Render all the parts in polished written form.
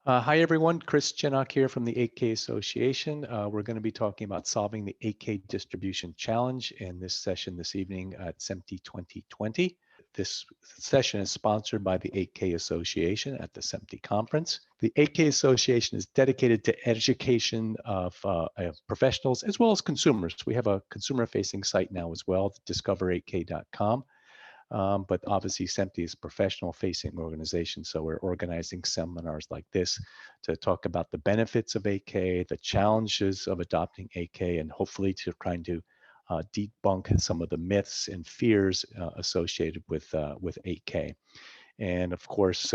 Hi everyone, Chris Chinnock here from the 8K Association. We're going to be talking about solving the 8K distribution challenge in this session this evening at SMPTE 2020. This session is sponsored by the 8K Association at the SMPTE conference. The 8K Association is dedicated to education of professionals as well as consumers. We have a consumer-facing site now as well, discover8k.com. But obviously SMPTE is a professional-facing organization, so we're organizing seminars like this to talk about the benefits of 8K, the challenges of adopting 8K, and hopefully to trying to debunk some of the myths and fears associated with 8K. And of course,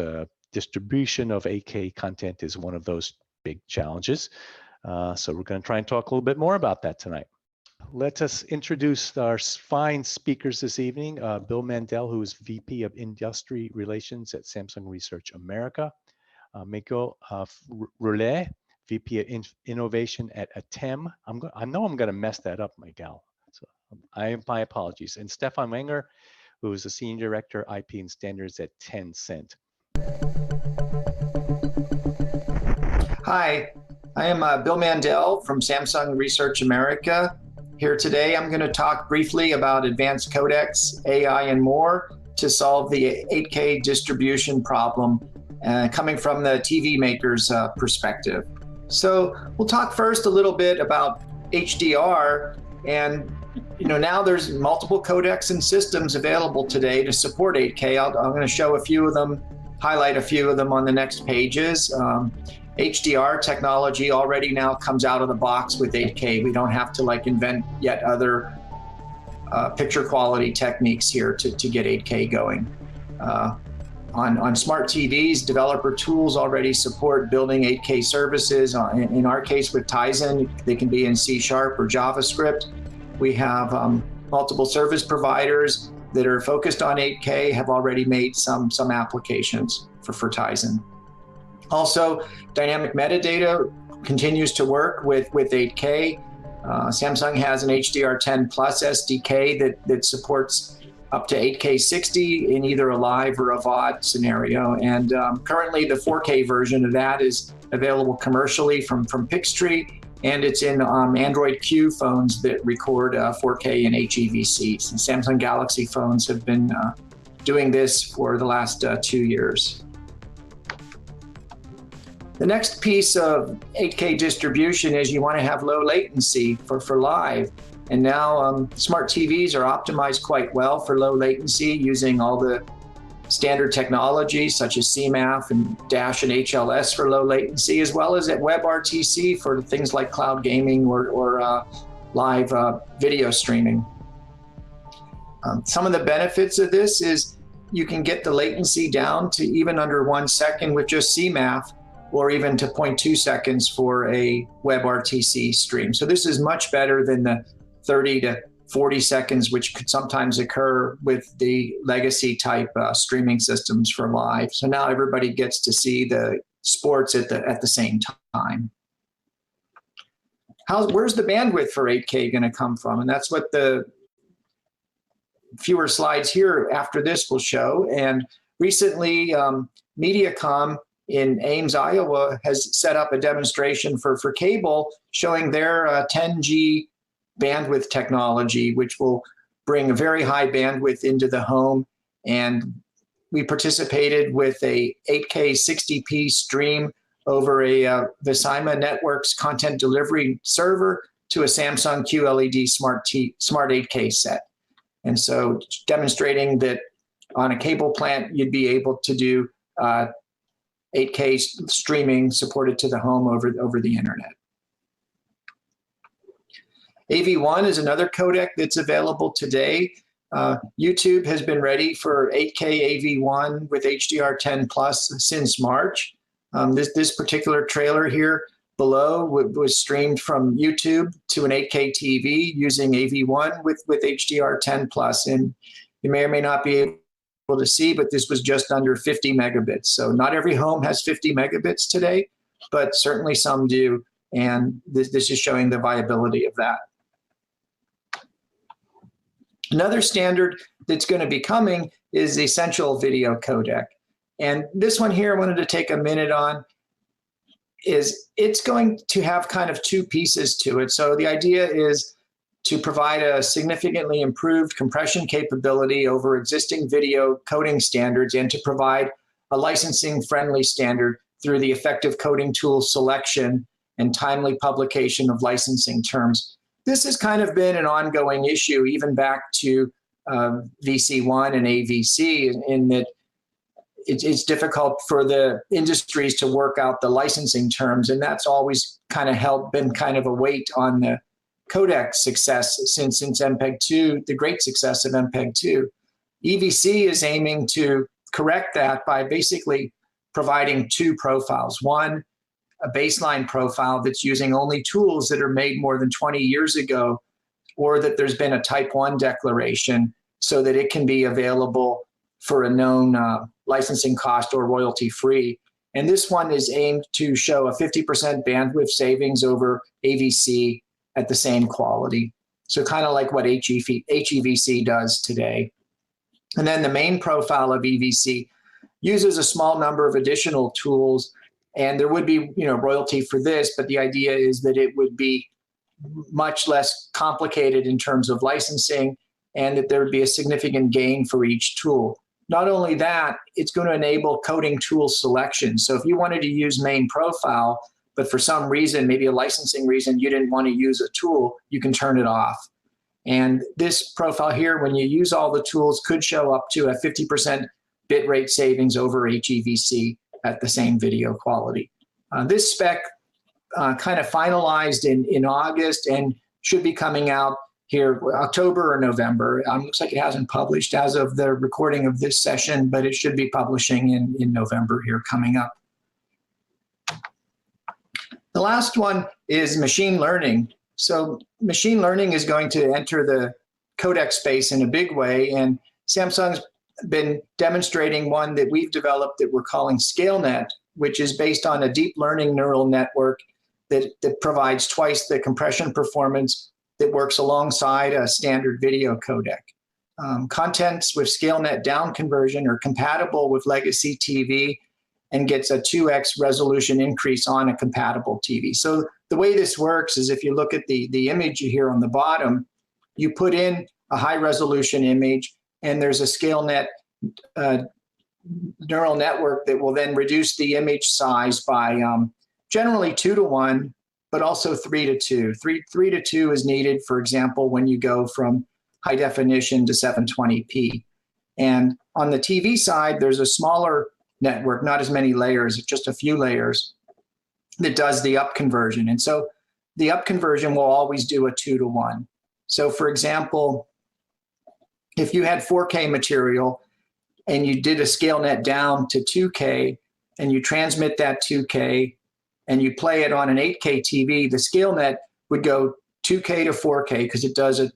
distribution of 8K content is one of those big challenges. So we're going to try and talk a little bit more about that tonight. Let us introduce our fine speakers this evening. Bill Mandel, who is VP of Industry Relations at Samsung Research America. Mickael Raulet, VP of Innovation at Ateme. I know I'm going to mess that up, Mickael. So my apologies. And Stephan Wenger, who is the Senior Director, IP and Standards at Tencent. Hi, I am Bill Mandel from Samsung Research America. Here today, I'm going to talk briefly about advanced codecs, AI, and more to solve the 8K distribution problem coming from the TV maker's perspective. So we'll talk first a little bit about HDR, and now there's multiple codecs and systems available today to support 8K. I'm going to show a few of them, highlight a few of them on the next pages. HDR technology already now comes out of the box with 8K. We don't have to invent yet other picture quality techniques here to get 8K going. On smart TVs, developer tools already support building 8K services. In our case with Tizen, they can be in C# or JavaScript. We have multiple service providers that are focused on 8K, have already made some applications for Tizen. Also, dynamic metadata continues to work with 8K. Samsung has an HDR10 Plus SDK that supports up to 8K 60 in either a live or a VOD scenario. And currently the 4K version of that is available commercially from Pixtree, and it's in Android Q phones that record 4K and HEVC. And Samsung Galaxy phones have been doing this for the last 2 years. The next piece of 8K distribution is you want to have low latency for live. And now smart TVs are optimized quite well for low latency using all the standard technologies such as CMAF and Dash and HLS for low latency, as well as at WebRTC for things like cloud gaming or live video streaming. Some of the benefits of this is you can get the latency down to even under 1 second with just CMAF, or even to 0.2 seconds for a WebRTC stream. So this is much better than the 30 to 40 seconds, which could sometimes occur with the legacy type streaming systems for live. So now everybody gets to see the sports at the same time. Where's the bandwidth for 8K going to come from? And that's what the fewer slides here after this will show. And recently, Mediacom in Ames, Iowa, has set up a demonstration for cable showing their 10G bandwidth technology, which will bring a very high bandwidth into the home. And we participated with a 8K 60p stream over a Vecima Networks content delivery server to a Samsung QLED Smart 8K set. And so demonstrating that on a cable plant, you'd be able to do 8K streaming supported to the home over the internet. AV1 is another codec that's available today. YouTube has been ready for 8K AV1 with HDR10 Plus since March. This particular trailer here below was streamed from YouTube to an 8K TV using AV1 with HDR10 Plus. And you may or may not be able to see, but this was just under 50 megabits. So not every home has 50 megabits today, but certainly some do. And this is showing the viability of that. Another standard that's going to be coming is the Essential Video Codec. And this one here I wanted to take a minute on. is it's going to have kind of two pieces to it. So the idea is to provide a significantly improved compression capability over existing video coding standards and to provide a licensing-friendly standard through the effective coding tool selection and timely publication of licensing terms. This has kind of been an ongoing issue even back to VC1 and AVC in that it's difficult for the industries to work out the licensing terms, and that's always kind of been kind of a weight on the Codecs success since MPEG-2, the great success of MPEG-2. EVC is aiming to correct that by basically providing two profiles. One, a baseline profile that's using only tools that are made more than 20 years ago, or that there's been a type 1 declaration so that it can be available for a known licensing cost or royalty free. And this one is aimed to show a 50% bandwidth savings over AVC at the same quality. So kind of like what HEVC does today. And then the main profile of EVC uses a small number of additional tools, and there would be royalty for this, but the idea is that it would be much less complicated in terms of licensing and that there would be a significant gain for each tool. Not only that, it's going to enable coding tool selection. So if you wanted to use main profile, but for some reason, maybe a licensing reason, you didn't want to use a tool, you can turn it off. And this profile here, when you use all the tools, could show up to a 50% bitrate savings over HEVC at the same video quality. This spec kind of finalized in August and should be coming out here October or November. Looks like it hasn't published as of the recording of this session, but it should be publishing in November here coming up. The last one is machine learning. So machine learning is going to enter the codec space in a big way, and Samsung's been demonstrating one that we've developed that we're calling ScaleNet, which is based on a deep learning neural network that provides twice the compression performance that works alongside a standard video codec. Contents with ScaleNet down conversion are compatible with legacy TV and gets a 2x resolution increase on a compatible TV. So the way this works is if you look at the image here on the bottom, you put in a high resolution image and there's a ScaleNet neural network that will then reduce the image size by generally 2:1, but also 3:2. 3:2 is needed, for example, when you go from high definition to 720p. And on the TV side, there's a smaller network, not as many layers, just a few layers, that does the up conversion. And so the up conversion will always do a 2:1. So for example, if you had 4K material and you did a ScaleNet down to 2K and you transmit that 2K and you play it on an 8K TV, the ScaleNet would go 2K to 4K because it does a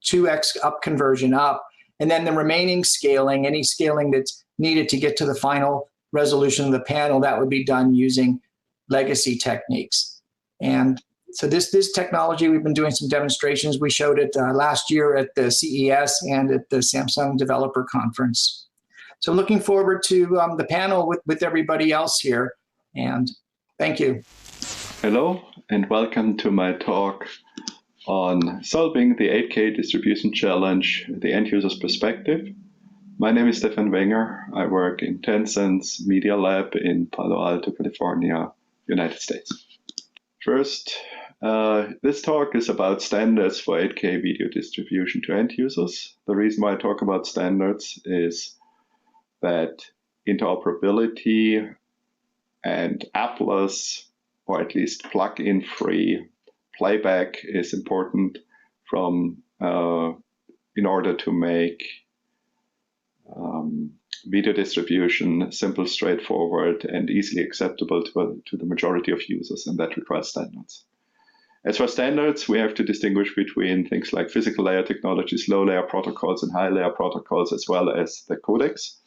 2x up conversion up. And then the remaining scaling, any scaling that's needed to get to the final resolution of the panel, that would be done using legacy techniques. And so this technology, we've been doing some demonstrations. We showed it last year at the CES and at the Samsung Developer Conference. So looking forward to the panel with everybody else here. And thank you. Hello, and welcome to my talk on solving the 8K distribution challenge, the end user's perspective. My name is Stephan Wenger. I work in Tencent's Media Lab in Palo Alto, California, United States. First, this talk is about standards for 8K video distribution to end users. The reason why I talk about standards is that interoperability and appless, or at least plug-in free playback is important in order to make video distribution simple, straightforward, and easily acceptable to the majority of users, and that requires standards. As for standards, we have to distinguish between things like physical layer technologies, low layer protocols, and high layer protocols, as well as the codecs.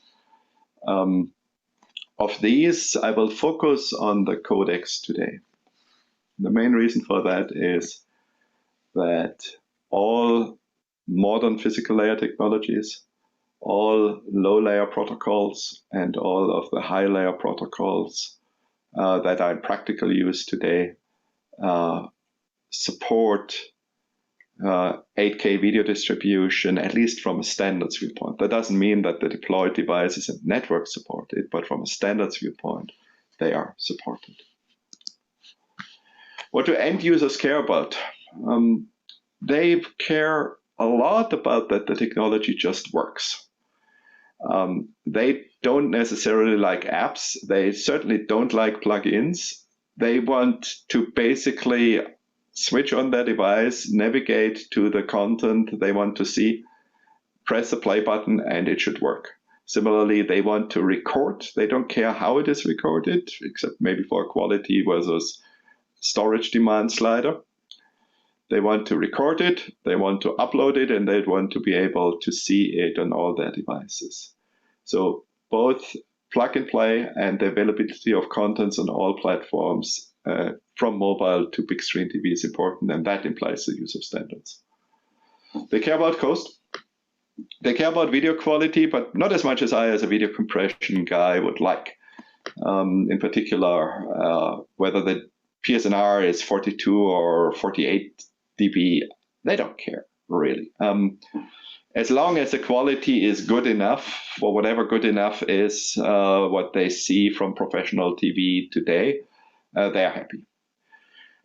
Of these, I will focus on the codecs today. The main reason for that is that all modern physical layer technologies, all low layer protocols, and all of the high layer protocols that are in practical use today support 8K video distribution, at least from a standards viewpoint. That doesn't mean that the deployed devices and network support it, but from a standards viewpoint, they are supported. What do end users care about? They care a lot about that the technology just works. They don't necessarily like apps. They certainly don't like plugins. They want to basically switch on their device, navigate to the content they want to see, press the play button, and it should work. Similarly, they want to record. They don't care how it is recorded, except maybe for quality versus storage demand slider. They want to record it, they want to upload it, and they want to be able to see it on all their devices. So both plug and play and the availability of contents on all platforms from mobile to big screen TV is important, and that implies the use of standards. They care about cost. They care about video quality, but not as much as I, as a video compression guy, would like. In particular, whether the PSNR is 42 or 48 dB, they don't care, really. As long as the quality is good enough, for whatever good enough is, what they see from professional TV today, they are happy.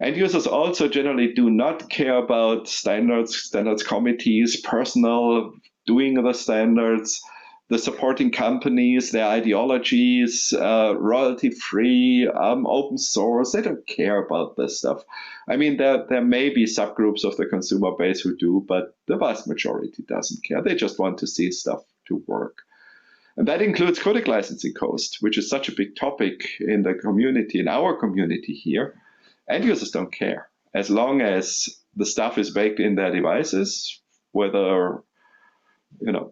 End users also generally do not care about standards committees, personnel doing the standards, the supporting companies, their ideologies, royalty-free, open source. They don't care about this stuff. I mean, there may be subgroups of the consumer base who do, but the vast majority doesn't care. They just want to see stuff to work. And that includes codec licensing cost, which is such a big topic in the community, in our community here. End users don't care. As long as the stuff is baked in their devices, whether,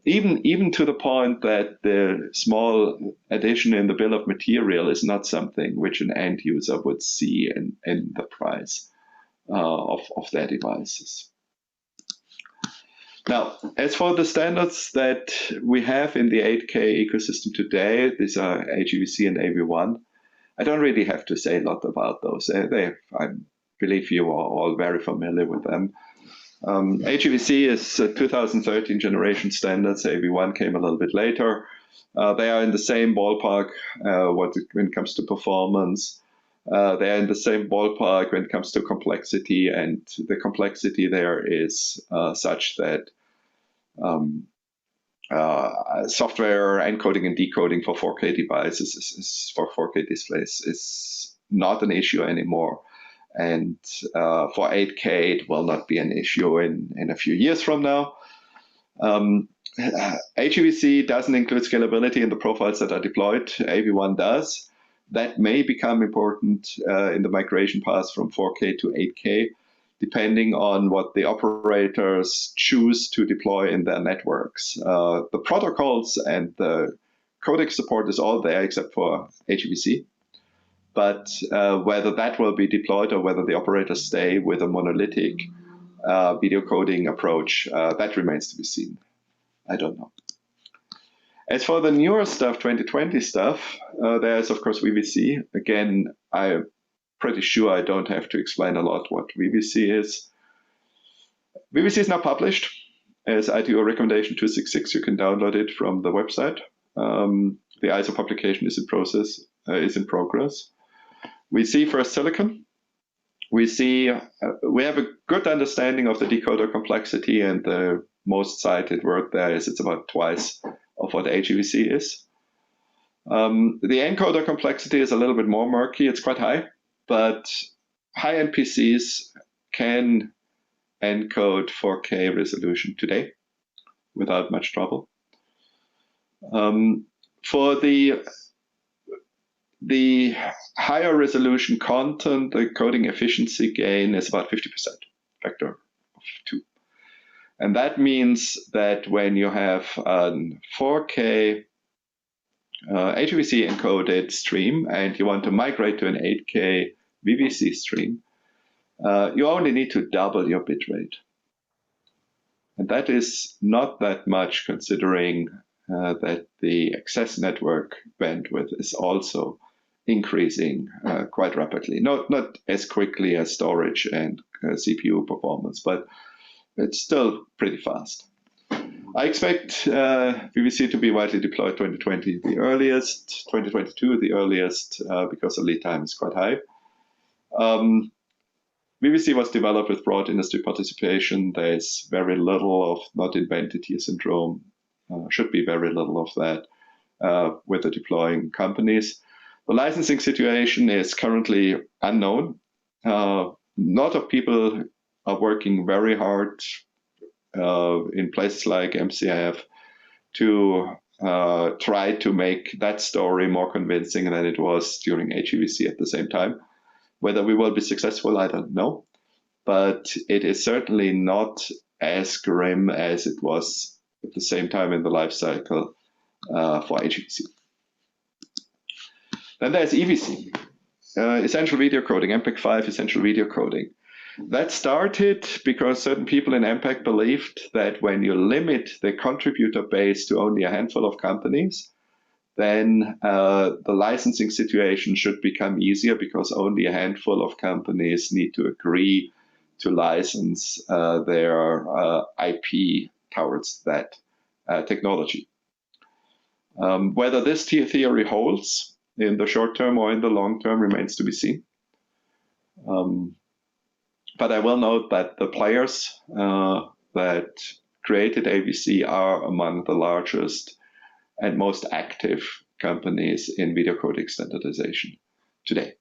even to the point that the small addition in the bill of material is not something which an end user would see in the price of their devices. Now, as for the standards that we have in the 8K ecosystem today, these are HEVC and AV1. I don't really have to say a lot about those. I believe you are all very familiar with them. HEVC is a 2013 generation standards. AV1 came a little bit later. They are in the same ballpark when it comes to performance. They are in the same ballpark when it comes to complexity, and the complexity there is such that software encoding and decoding for 4K devices, for 4K displays, is not an issue anymore. And for 8K, it will not be an issue in a few years from now. HEVC doesn't include scalability in the profiles that are deployed. AV1 does. That may become important in the migration path from 4K to 8K, depending on what the operators choose to deploy in their networks. The protocols and the codec support is all there except for HEVC. But whether that will be deployed or whether the operators stay with a monolithic video coding approach, that remains to be seen. I don't know. As for the newer stuff, 2020 stuff, there's of course VVC. Again, I'm pretty sure I don't have to explain a lot what VVC is. VVC is now published as ITO recommendation 266. You can download it from the website. The ISO publication is in progress. We see first silicon. We have a good understanding of the decoder complexity, and the most cited word there is it's about twice of what HEVC is. The encoder complexity is a little bit more murky. It's quite high, but high-end PCs can encode 4K resolution today without much trouble. For the higher resolution content, the coding efficiency gain is about 50%, factor of 2. And that means that when you have a 4K HEVC encoded stream and you want to migrate to an 8K VVC stream, you only need to double your bitrate. And that is not that much, considering that the access network bandwidth is also increasing quite rapidly. Not as quickly as storage and CPU performance, but it's still pretty fast. I expect VVC to be widely deployed 2020 the earliest, 2022 the earliest, because the lead time is quite high. VVC was developed with broad industry participation. There's very little of not invented here syndrome, should be very little of that with the deploying companies. The licensing situation is currently unknown. A lot of people are working very hard in places like MCIF to try to make that story more convincing than it was during HEVC at the same time. Whether we will be successful, I don't know. But it is certainly not as grim as it was at the same time in the life cycle for HEVC. Then there's EVC, essential video coding, mp4 essential video coding. That started because certain people in MPEG believed that when you limit the contributor base to only a handful of companies, then the licensing situation should become easier because only a handful of companies need to agree to license their IP towards that technology. Whether this theory holds in the short term or in the long term remains to be seen. But I will note that the players that created AVC are among the largest and most active companies in video codec standardization today.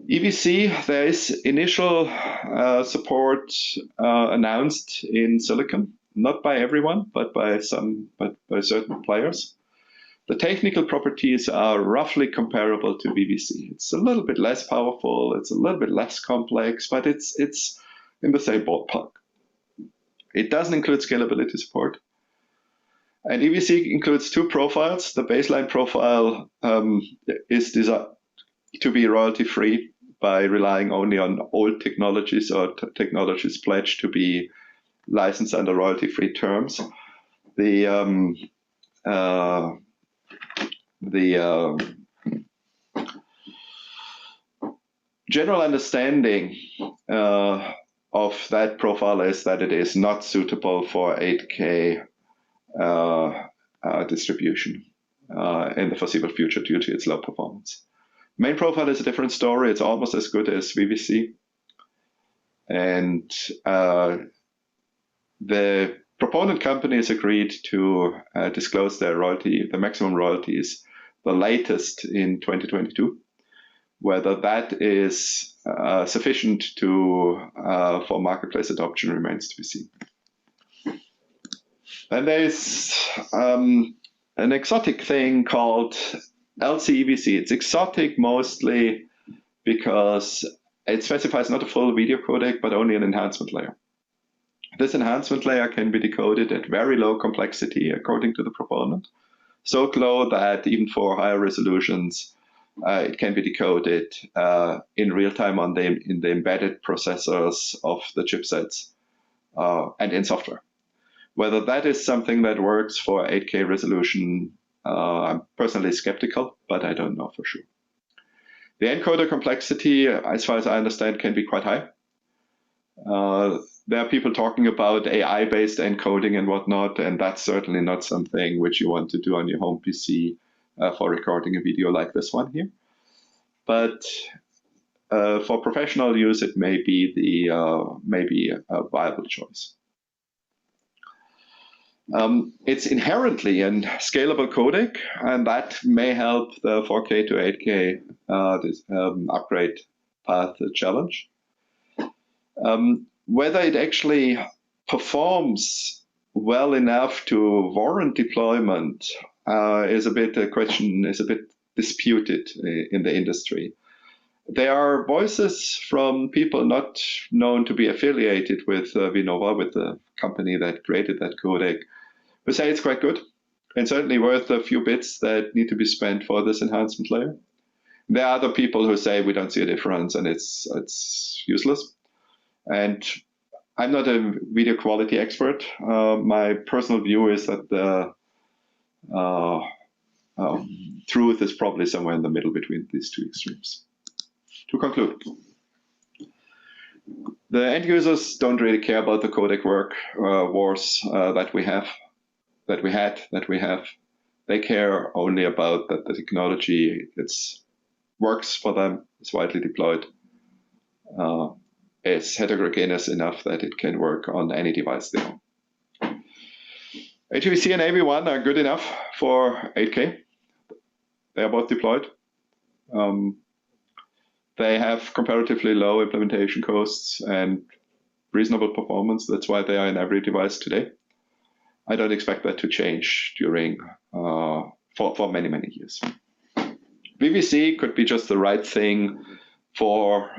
EVC, there is initial support announced in Silicon, not by everyone, but by certain players. The technical properties are roughly comparable to VVC. It's a little bit less powerful, it's a little bit less complex, but it's in the same ballpark. It doesn't include scalability support. And EVC includes two profiles. The baseline profile is designed to be royalty-free by relying only on old technologies or technologies pledged to be licensed under royalty-free terms. The general understanding of that profile is that it is not suitable for 8K distribution in the foreseeable future due to its low performance. Main profile is a different story. It's almost as good as VVC. And the proponent companies agreed to disclose their royalty, the maximum royalties, the latest in 2022. Whether that is sufficient for marketplace adoption remains to be seen. And there's an exotic thing called LCEVC. It's exotic mostly because it specifies not a full video codec, but only an enhancement layer. This enhancement layer can be decoded at very low complexity according to the proponent, so low that even for higher resolutions, it can be decoded in real time in the embedded processors of the chipsets and in software. Whether that is something that works for 8K resolution, I'm personally skeptical, but I don't know for sure. The encoder complexity, as far as I understand, can be quite high. There are people talking about AI-based encoding and whatnot, and that's certainly not something which you want to do on your home PC for recording a video like this one here. But for professional use, it may be a viable choice. It's inherently a scalable codec, and that may help the 4K to 8K upgrade path challenge. Whether it actually performs well enough to warrant deployment is a bit disputed in the industry. There are voices from people not known to be affiliated with Vinova, with the company that created that codec, who say it's quite good and certainly worth a few bits that need to be spent for this enhancement layer. There are other people who say we don't see a difference and it's useless. And I'm not a video quality expert. My personal view is that truth is probably somewhere in the middle between these two extremes. To conclude, the end users don't really care about the codec wars that we have. They care only about that the technology works for them, is widely deployed, is heterogeneous enough that it can work on any device they own. HEVC and AV1 are good enough for 8K. They are both deployed. They have comparatively low implementation costs and reasonable performance. That's why they are in every device today. I don't expect that to change during for many, many years. VVC could be just the right thing for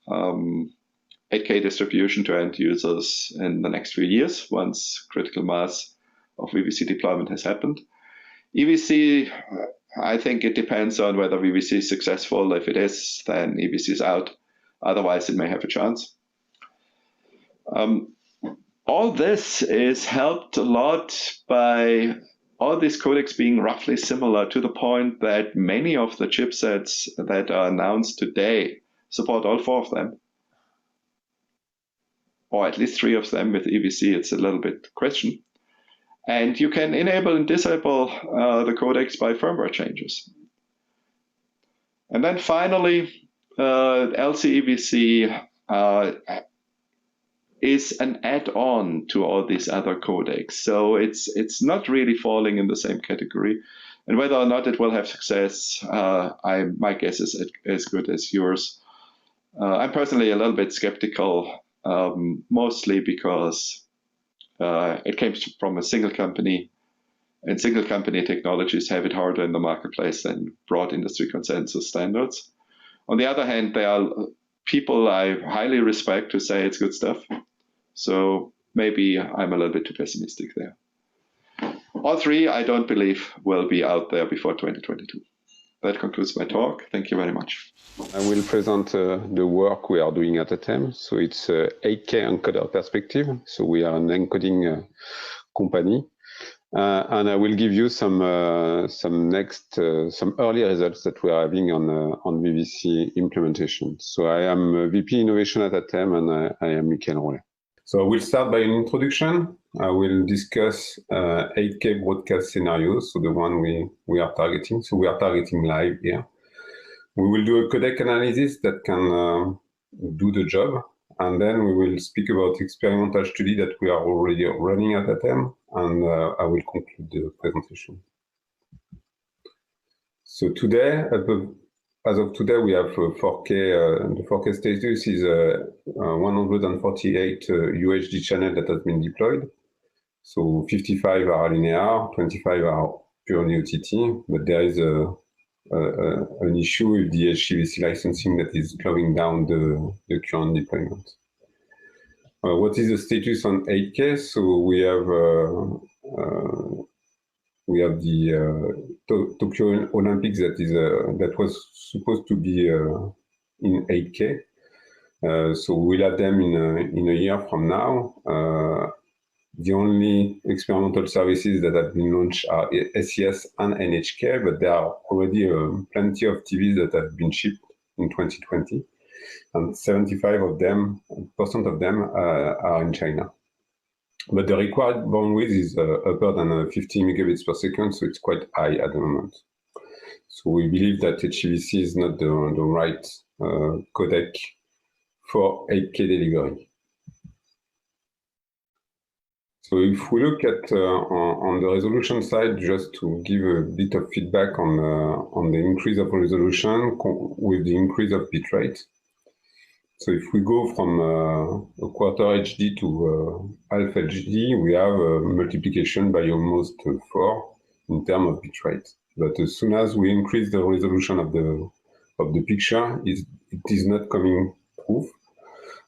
8K distribution to end users in the next few years, once critical mass of VVC deployment has happened. EVC, I think it depends on whether VVC is successful. If it is, then EVC is out. Otherwise, it may have a chance. All this is helped a lot by all these codecs being roughly similar, to the point that many of the chipsets that are announced today support all 4 of them, or at least 3 of them. With EVC, it's a little bit question. And you can enable and disable the codecs by firmware changes. And then finally, LCEVC is an add-on to all these other codecs. So it's not really falling in the same category. And whether or not it will have success, my guess is as good as yours. I'm personally a little bit skeptical, mostly because it came from a single company, and single company technologies have it harder in the marketplace than broad industry consensus standards. On the other hand, there are people I highly respect who say it's good stuff. So maybe I'm a little bit too pessimistic there. All 3, I don't believe, will be out there before 2022. That concludes my talk. Thank you very much. I will present the work we are doing at Ateme. So it's 8K encoder perspective. So we are an encoding company, and I will give you some early results that we are having on VVC implementation. So I am VP Innovation at Ateme, and I am Mickael Raulet. So I will start by an introduction. I will discuss 8K broadcast scenarios, so the one we are targeting. So we are targeting live here. We will do a codec analysis that can do the job, and then we will speak about experimental study that we are already running at Ateme, and I will conclude the presentation. So today, as of today, we have 4K. The 4K status is 148 UHD channel that has been deployed. So 55 are linear, 25 are purely OTT, but there is an issue with the HEVC licensing that is slowing down the current deployment. What is the status on 8K? So we have the Tokyo Olympics that was supposed to be in 8K. So we'll have them in a year from now. The only experimental services that have been launched are SES and NHK, but there are already plenty of TVs that have been shipped in 2020, and 75% of them are in China. But the required bandwidth is upper than 50 megabits per second, so it's quite high at the moment. So we believe that HEVC is not the right codec for 8K delivery. So if we look at on the resolution side, just to give a bit of feedback on the increase of resolution with the increase of bitrate. So if we go from a quarter HD to half HD, we have a multiplication by almost 4 in terms of bitrate. But as soon as we increase the resolution of the picture, it is not coming proof.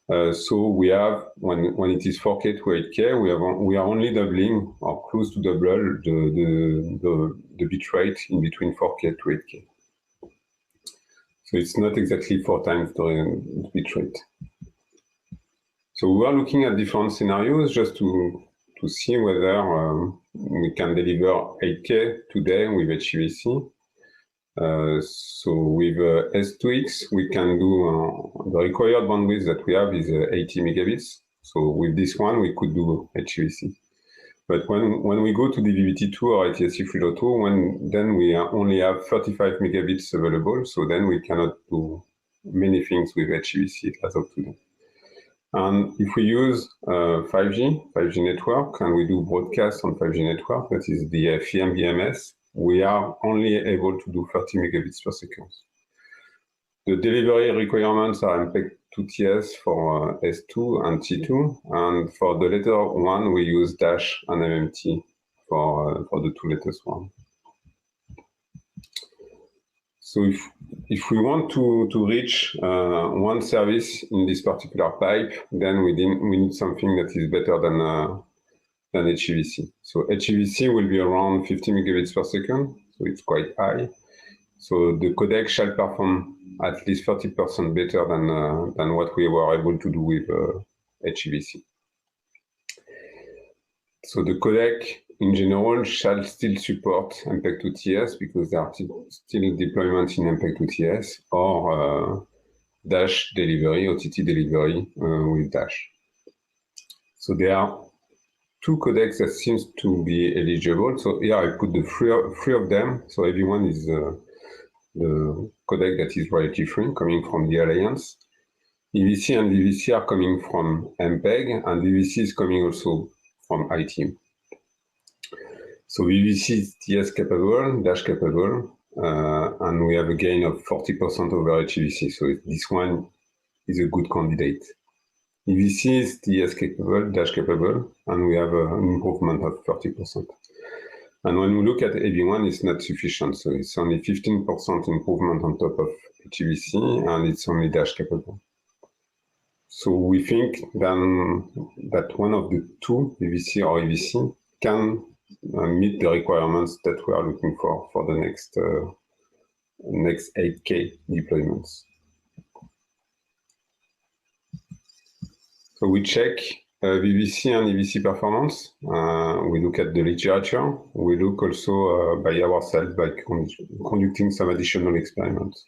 So we have, when it is 4K to 8K, we are only doubling or close to double the bitrate in between 4K to 8K. So it's not exactly 4 times the bitrate. So we are looking at different scenarios just to to see whether we can deliver 8K today with HEVC. So with S2X, we can do the required bandwidth that we have is 80 megabits. So with this one, we could do HEVC. But when we go to the DVB-T2 or ATSC 3.2, then we only have 35 megabits available. So then we cannot do many things with HEVC as of today. And if we use 5G network, and we do broadcast on 5G network, that is the FEM-BMS, we are only able to do 30 megabits per second. The delivery requirements are mp4 for S2 and T2, and for the latter one, we use dash and MMT for the two latest one. So if we want to reach one service in this particular pipe, then we need something that is better than HEVC. So HEVC will be around 50 megabits per second, so it's quite high. So the codec shall perform at least 30% better than what we were able to do with HEVC. So the codec in general shall still support MPEG-2TS because there are still deployments in MPEG-2TS or dash delivery, OTT delivery with dash. So there are two codecs that seems to be eligible. So here I put the three of them. So everyone is the codec that is royalty free coming from the Alliance. EVC and VVC are coming from MPEG, and VVC is coming also from Ateme. So VVC is TS capable, dash capable, and we have a gain of 40% over HEVC. So this one is a good candidate. EVC is TS capable, dash capable, and we have an improvement of 30%. And when we look at AV1, it's not sufficient. So it's only 15% improvement on top of HEVC, and it's only dash capable. So we think then that one of the two, VVC or EVC, can meet the requirements that we are looking for the next 8K deployments. So we check VVC and EVC performance. We look at the literature. We look also by ourselves by conducting some additional experiments.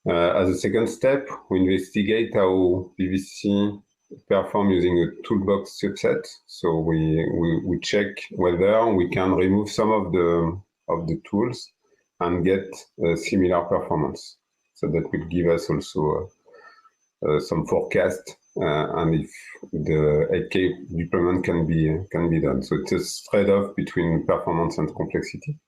As a second step, we investigate how VVC perform using a toolbox subset. So we check whether we can remove some of the tools and get a similar performance. So that will give us also some forecast and if the 8K deployment can be done. So it's a trade-off between performance and complexity.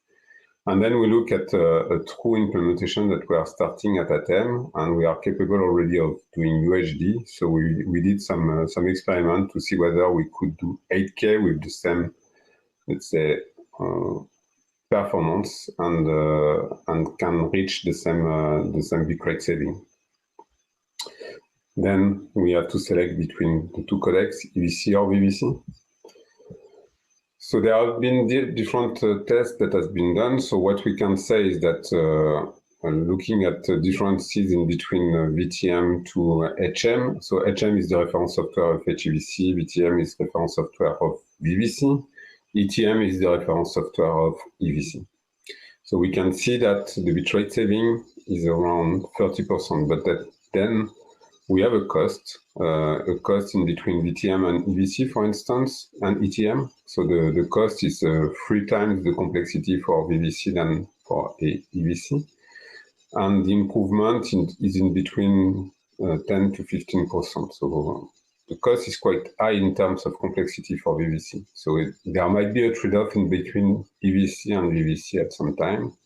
And then we look at a true implementation that we are starting at Ateme, and we are capable already of doing UHD. So we did some experiment to see whether we could do 8K with the same, let's say, performance and can reach the same bitrate saving. Then we have to select between the two codecs, EVC or VVC. So there have been different tests that has been done. So what we can say is that looking at differences in between VTM to HM. So HM is the reference software of HEVC, VTM is reference software of VVC, ETM is the reference software of EVC. So we can see that the bitrate saving is around 30%, but then we have a cost in between VTM and EVC, for instance, and ETM. So the cost is 3 times the complexity for VVC than for EVC. And the improvement is in between 10 to 15%. So the cost is quite high in terms of complexity for VVC. So there might be a trade-off in between EVC and VVC at some time.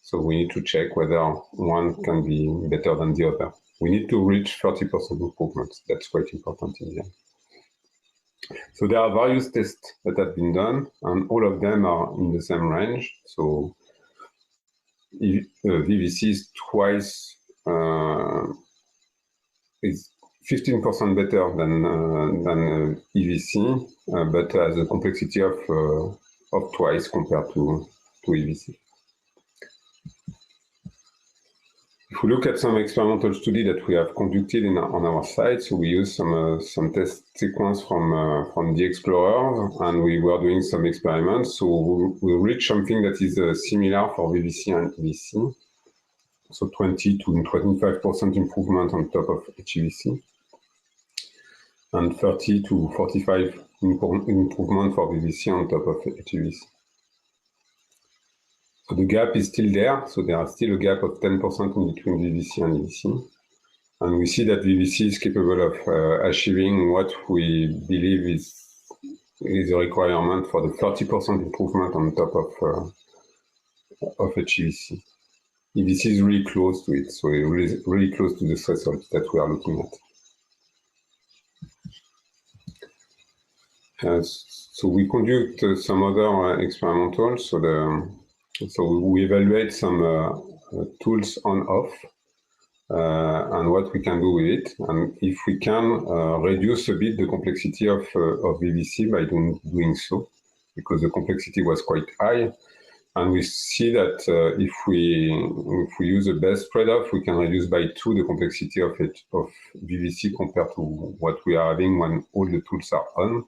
So we need to check whether one can be better than the other. We need to reach 30% improvements. That's quite important in the end. So there are various tests that have been done, and all of them are in the same range. So VVC is twice, is 15% better than EVC, but has a complexity of twice compared to EVC. If we look at some experimental study that we have conducted on our site, so we use some test sequence from the Explorer, and we were doing some experiments. So we reached something that is similar for VVC and EVC. So 20 to 25% improvement on top of HEVC, and 30 to 45 improvement for VVC on top of HEVC. So the gap is still there, so there is still a gap of 10% in between VVC and EVC. And we see that VVC is capable of achieving what we believe is a requirement for the 30% improvement on top of HEVC. EVC is really close to it, so really close to the threshold that we are looking at. So we conduct some other experimentals. So we evaluate some tools on-off and what we can do with it, and if we can reduce a bit the complexity of VVC by doing so, because the complexity was quite high. And we see that if we use the best trade-off, we can reduce by 2 the complexity of VVC compared to what we are having when all the tools are on,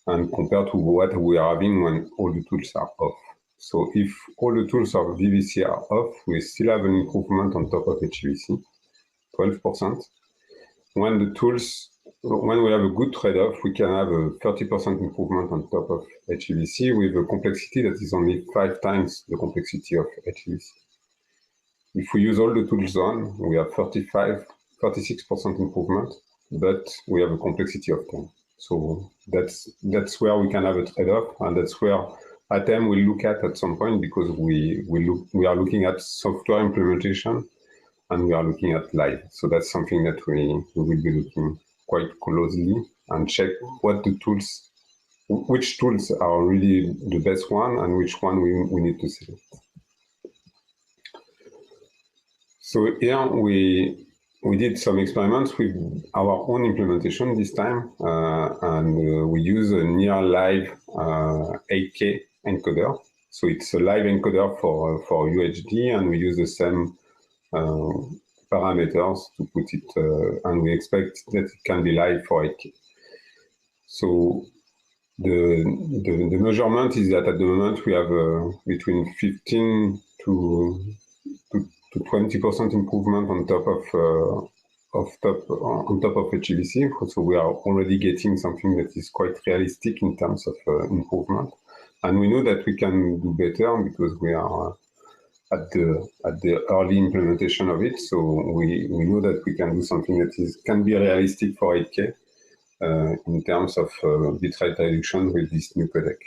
and compared to what we are having when all the tools are off. So if all the tools of VVC are off, we still have an improvement on top of HEVC, 12%. When we have a good trade-off, we can have a 30% improvement on top of HEVC with a complexity that is only 5 times the complexity of HEVC. If we use all the tools on, we have 36% improvement, but we have a complexity of 10. So that's where we can have a trade-off, and that's where Ateme will look at some point, because we are looking at software implementation and we are looking at live. So that's something that we will be looking quite closely and check which tools are really the best one and which one we need to select. So here we did some experiments with our own implementation this time, and we use a near live 8K encoder. So it's a live encoder for UHD, and we use the same parameters to put it, and we expect that it can be live for 8K. So the measurement is that at the moment we have between 15 to 20% improvement on top of HEVC. So we are already getting something that is quite realistic in terms of improvement. And we know that we can do better because we are at the early implementation of it. So we know that we can do something that can be realistic for 8K in terms of bitrate reduction with this new codec.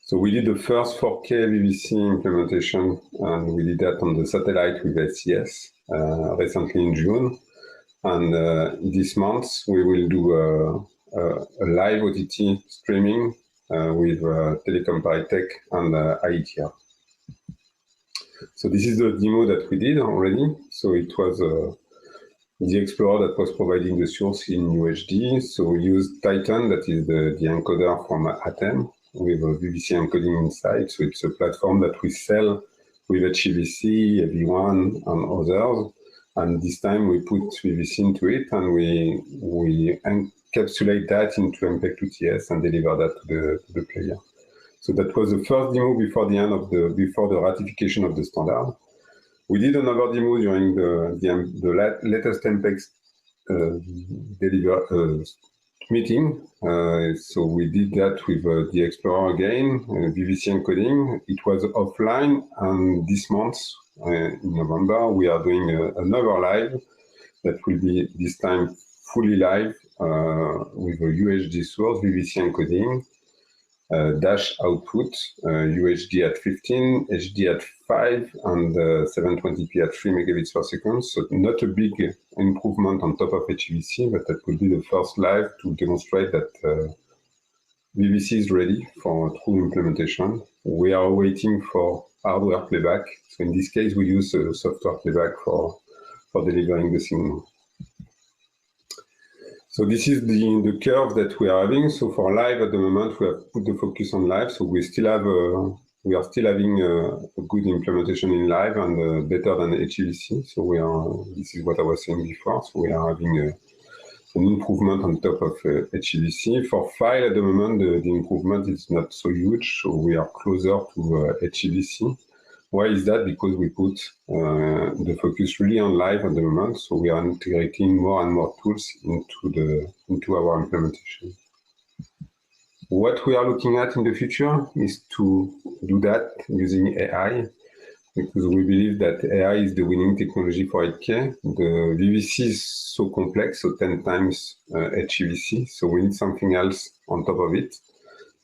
So we did the first 4K VVC implementation, and we did that on the satellite with SES recently in June. And this month we will do a live OTT streaming with Telecom Paritech and IETR. So this is the demo that we did already. So it was the Explorer that was providing the source in UHD. So we used Titan, that is the encoder from Ateme, with a VVC encoding inside. So it's a platform that we sell with HEVC, AV1, and others. And this time we put VVC into it, and we encapsulate that into MPEG-2TS and deliver that to the player. So that was the first demo before the ratification of the standard. We did another demo during the latest MPEG meeting. So we did that with the Explorer again, VVC encoding. It was offline, and this month, in November, we are doing another live that will be this time fully live with a UHD source, VVC encoding, dash output, UHD at 15, HD at 5, and 720p at 3 megabits per second. So not a big improvement on top of HEVC, but that will be the first live to demonstrate that VVC is ready for true implementation. We are waiting for hardware playback. So in this case, we use software playback for delivering the signal. So this is the curve that we are having. So for live at the moment, we have put the focus on live. So we still have We are still having a good implementation in live and better than HEVC. So this is what I was saying before. So we are having an improvement on top of HEVC. For file at the moment, the improvement is not so huge. So we are closer to HEVC. Why is that? Because we put the focus really on live at the moment. So we are integrating more and more tools into our implementation. What we are looking at in the future is to do that using AI, because we believe that AI is the winning technology for 8K. The VVC is so complex, so 10 times HEVC, so we need something else on top of it.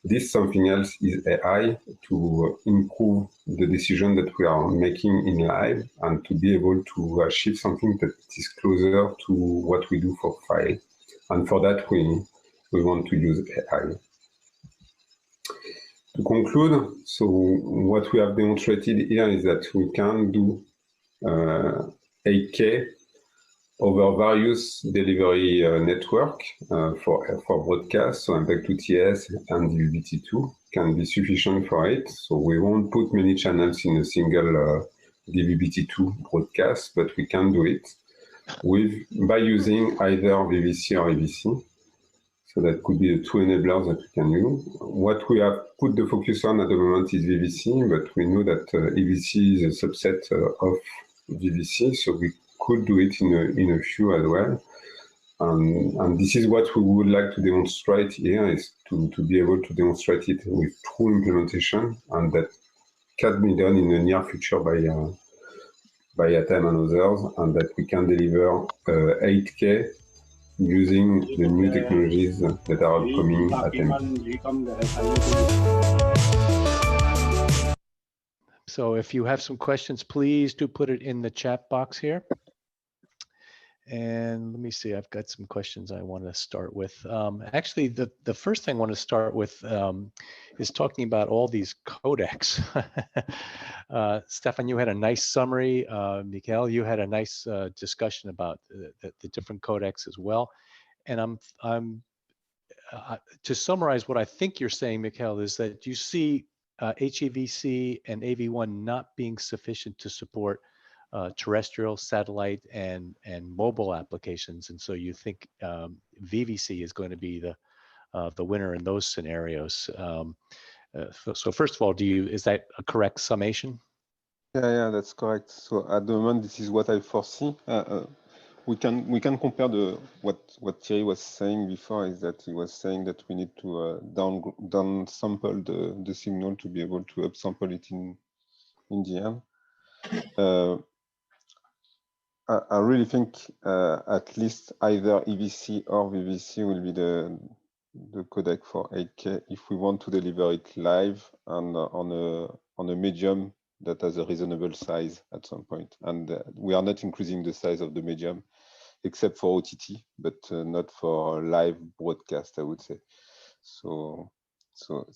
This something else is AI to improve the decision that we are making in live and to be able to achieve something that is closer to what we do for file. And for that, we want to use AI. To conclude, so what we have demonstrated here is that we can do 8K over various delivery network for broadcast. So MPEG-2TS and DVB-T2 can be sufficient for it. So we won't put many channels in a single DVB-T2 broadcast, but we can do it by using either VVC or EVC. So that could be the two enablers that we can use. What we have put the focus on at the moment is VVC, but we know that EVC is a subset of VVC, so we could do it in a few as well. And this is what we would like to demonstrate here, is to be able to demonstrate it with true implementation, and that can be done in the near future by Ateme and others, and that we can deliver 8K using the new technologies that are upcoming at So if you have some questions, please do put it in the chat box here. And let me see, I've got some questions I want to start with. Actually, the first thing I want to start with is talking about all these codecs. Stephan, you had a nice summary. Mickael, you had a nice discussion about the different codecs as well. And to summarize what I think you're saying, Mickael, is that you see HEVC and AV1 not being sufficient to support terrestrial, satellite, and mobile applications, and so you think VVC is going to be the winner in those scenarios. So first of all, is that a correct summation? Yeah, that's correct. So at the moment, this is what I foresee. We can compare what Thierry was saying before, is that he was saying that we need to down sample the signal to be able to upsample it in the end. I really think at least either EVC or VVC will be the codec for 8K if we want to deliver it live and on a medium that has a reasonable size at some point. And we are not increasing the size of the medium except for OTT, but not for live broadcast, I would say. So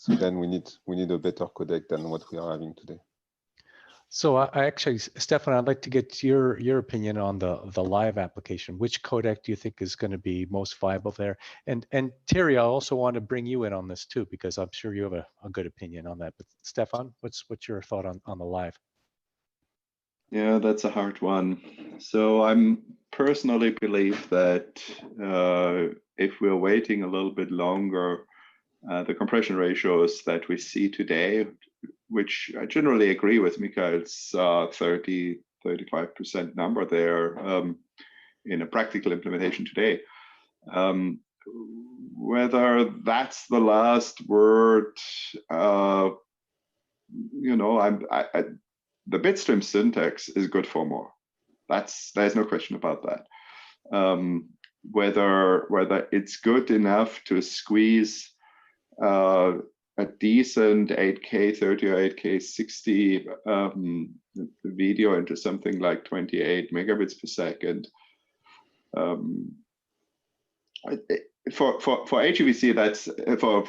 then we need a better codec than what we are having today. So I actually, Stephan, I'd like to get your opinion on the live application. Which codec do you think is going to be most viable there? And Thierry, I also want to bring you in on this too, because I'm sure you have a good opinion on that. But Stephan, what's your thought on the live? Yeah, that's a hard one. So I'm personally believe that if we're waiting a little bit longer, the compression ratios that we see today, which I generally agree with Mickael's 30-35% number there in a practical implementation today. Whether that's the last word, you know, the bitstream syntax is good for more. There's no question about that. Whether it's good enough to squeeze a decent 8K 30 or 8K 60 video into something like 28 megabits per second. For HEVC, that's for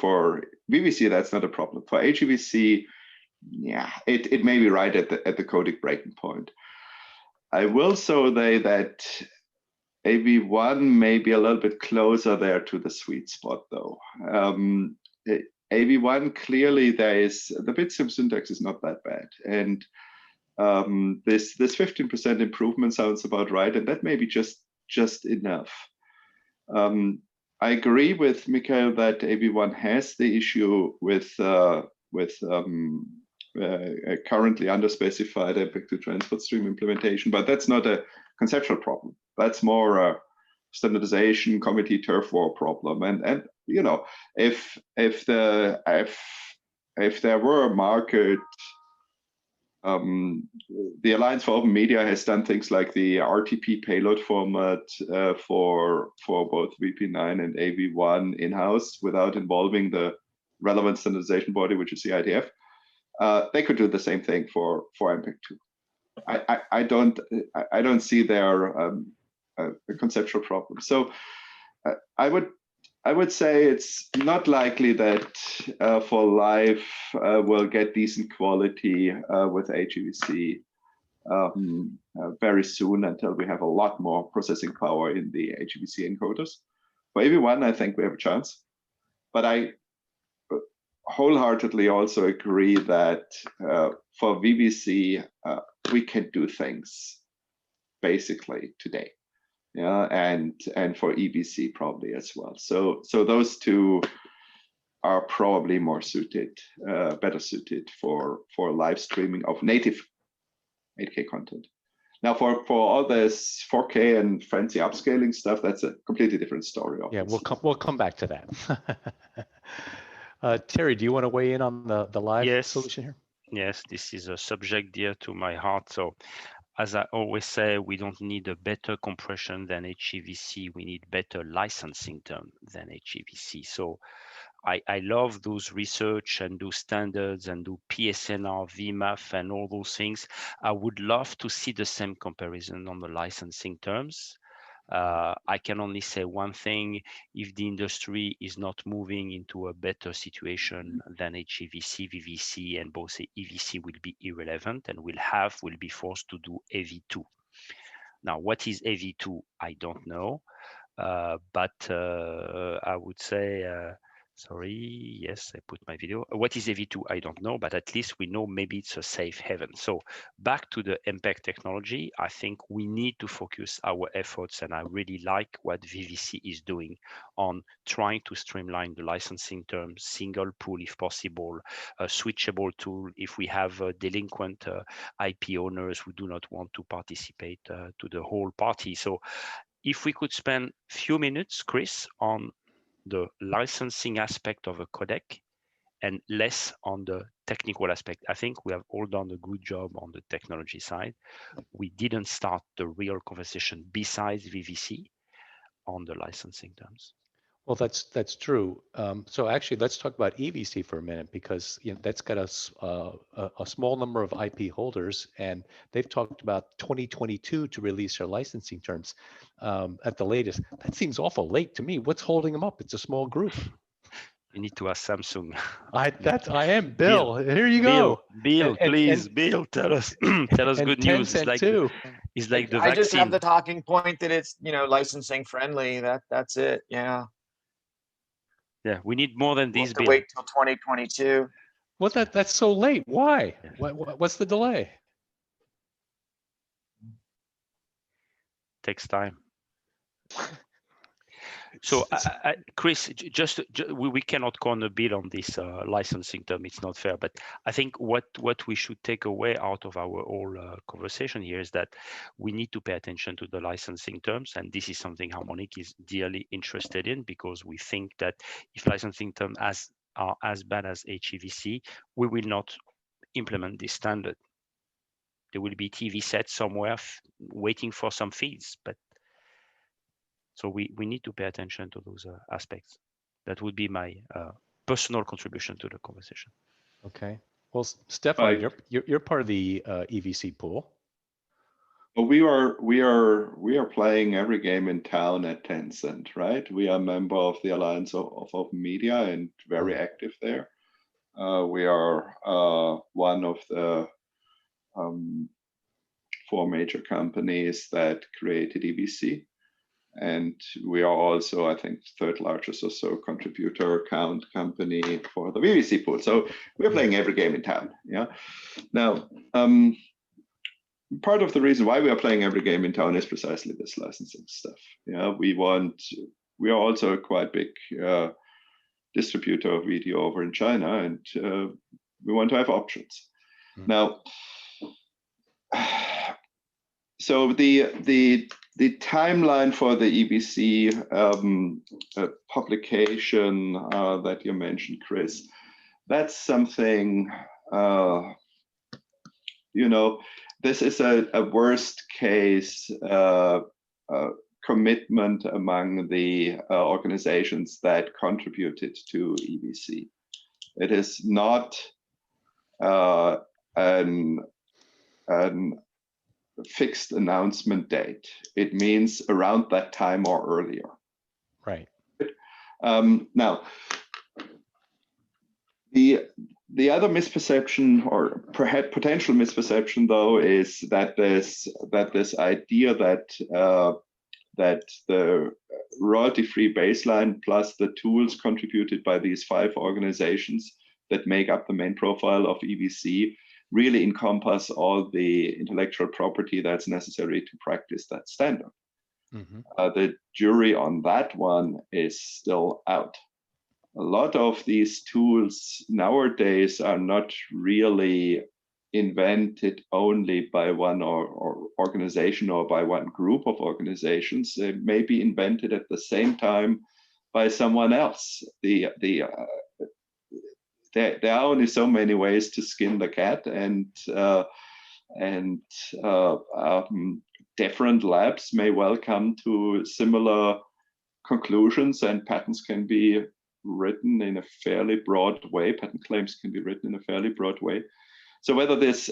VVC, that's not a problem. For HEVC, yeah, it may be right at the codec breaking point. I will say that AV1 may be a little bit closer there to the sweet spot, though. AV1, clearly the bitsim syntax is not that bad. And this 15% improvement sounds about right, and that may be just enough. I agree with Mickael that AV1 has the issue with currently underspecified mp2 transport stream implementation, but that's not a conceptual problem. That's more a standardization committee turf war problem. And you know, if there were a market, the Alliance for Open Media has done things like the RTP payload format for both VP9 and AV1 in-house without involving the relevant standardization body, which is the ITF. They could do the same thing for mp2. I don't see there a conceptual problem. So I would say it's not likely that for live we'll get decent quality with HEVC very soon, until we have a lot more processing power in the HEVC encoders. For AV1, I think we have a chance, but I wholeheartedly also agree that for VVC we can do things basically today, yeah, and for EVC probably as well. So those two are probably more suited, better suited for live streaming of native 8K content. Now for all this 4K and fancy upscaling stuff, that's a completely different story. Yeah, we'll come back to that. Terry, do you want to weigh in on the live solution here? Yes, this is a subject dear to my heart. So as I always say, we don't need a better compression than HEVC. We need better licensing term than HEVC. So I love those research and do standards and do PSNR, VMAF and all those things. I would love to see the same comparison on the licensing terms. I can only say one thing: if the industry is not moving into a better situation than HEVC, VVC, and both EVC will be irrelevant, and will be forced to do AV2. Now, what is AV2? I don't know, but I would say, sorry, yes, I put my video. What is AV2? I don't know, but at least we know maybe it's a safe haven. So back to the MPEG technology, I think we need to focus our efforts, and I really like what VVC is doing on trying to streamline the licensing terms, single pool if possible, a switchable tool if we have delinquent IP owners who do not want to participate to the whole party. So if we could spend a few minutes, Chris, on the licensing aspect of a codec and less on the technical aspect. I think we have all done a good job on the technology side. We didn't start the real conversation besides VVC on the licensing terms. Well, that's true. So actually, let's talk about EVC for a minute, because that's got a small number of IP holders, and they've talked about 2022 to release their licensing terms at the latest. That seems awful late to me. What's holding them up? It's a small group. You need to ask Samsung. I am Bill. Here you go. Bill, please, Bill, tell us good news. It's like the vaccine. I just have the talking point that it's licensing friendly. That's it. Yeah. Yeah, we need more than these. We'll have to wait till 2022. Well, that's so late. Why? What's the delay? Takes time. So, Chris, we cannot corner Bill on this licensing term. It's not fair. But I think what we should take away out of our whole conversation here is that we need to pay attention to the licensing terms. And this is something Harmonic is dearly interested in, because we think that if licensing terms are as bad as HEVC, we will not implement this standard. There will be TV sets somewhere waiting for some feeds, but so we need to pay attention to those aspects. That would be my personal contribution to the conversation. Okay. Well, Stephan, you're part of the EVC pool. Well, we are playing every game in town at Tencent, right? We are a member of the Alliance of Open Media and very active there. We are one of the 4 major companies that created EVC. And we are also, I think, third largest or so contributor count company for the VVC pool. So we're playing every game in town. Yeah. Now, part of the reason why we are playing every game in town is precisely this licensing stuff. Yeah, we are also a quite big distributor of video over in China, and we want to have options. Now, so the timeline for the EVC publication that you mentioned, Chris, that's something, you know, this is a worst case commitment among the organizations that contributed to EVC. It is not an fixed announcement date. It means around that time or earlier. Right. Now, the other misperception, or perhaps potential misperception, though, is that this idea that the royalty-free baseline plus the tools contributed by these 5 organizations that make up the main profile of EVC really encompass all the intellectual property that's necessary to practice that standard. The jury on that one is still out. A lot of these tools nowadays are not really invented only by one or organization or by one group of organizations. They may be invented at the same time by someone else. There are only so many ways to skin the cat, and different labs may well come to similar conclusions, and patents can be written in a fairly broad way. Patent claims can be written in a fairly broad way. So whether this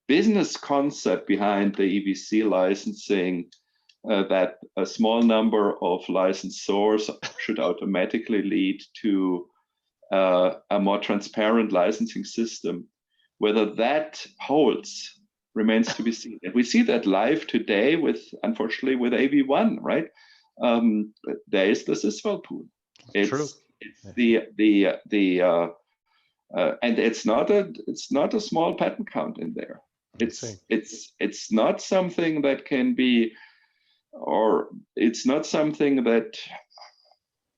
business concept behind the EVC licensing, that a small number of licensors should automatically lead to a more transparent licensing system, whether that holds remains to be seen. And we see that live today unfortunately, with AV1, right? There is the Sysvel pool. True. And it's not a small patent count in there. It's not something that can be, or it's not something that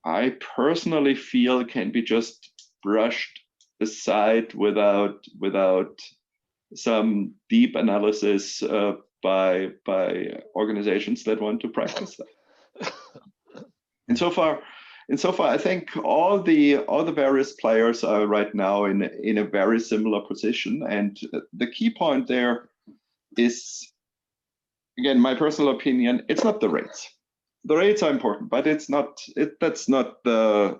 I personally feel can be just brushed aside without some deep analysis by organizations that want to practice that. And so far, I think all the various players are right now in a very similar position. And the key point there is, again, my personal opinion, it's not the rates. The rates are important, but that's not the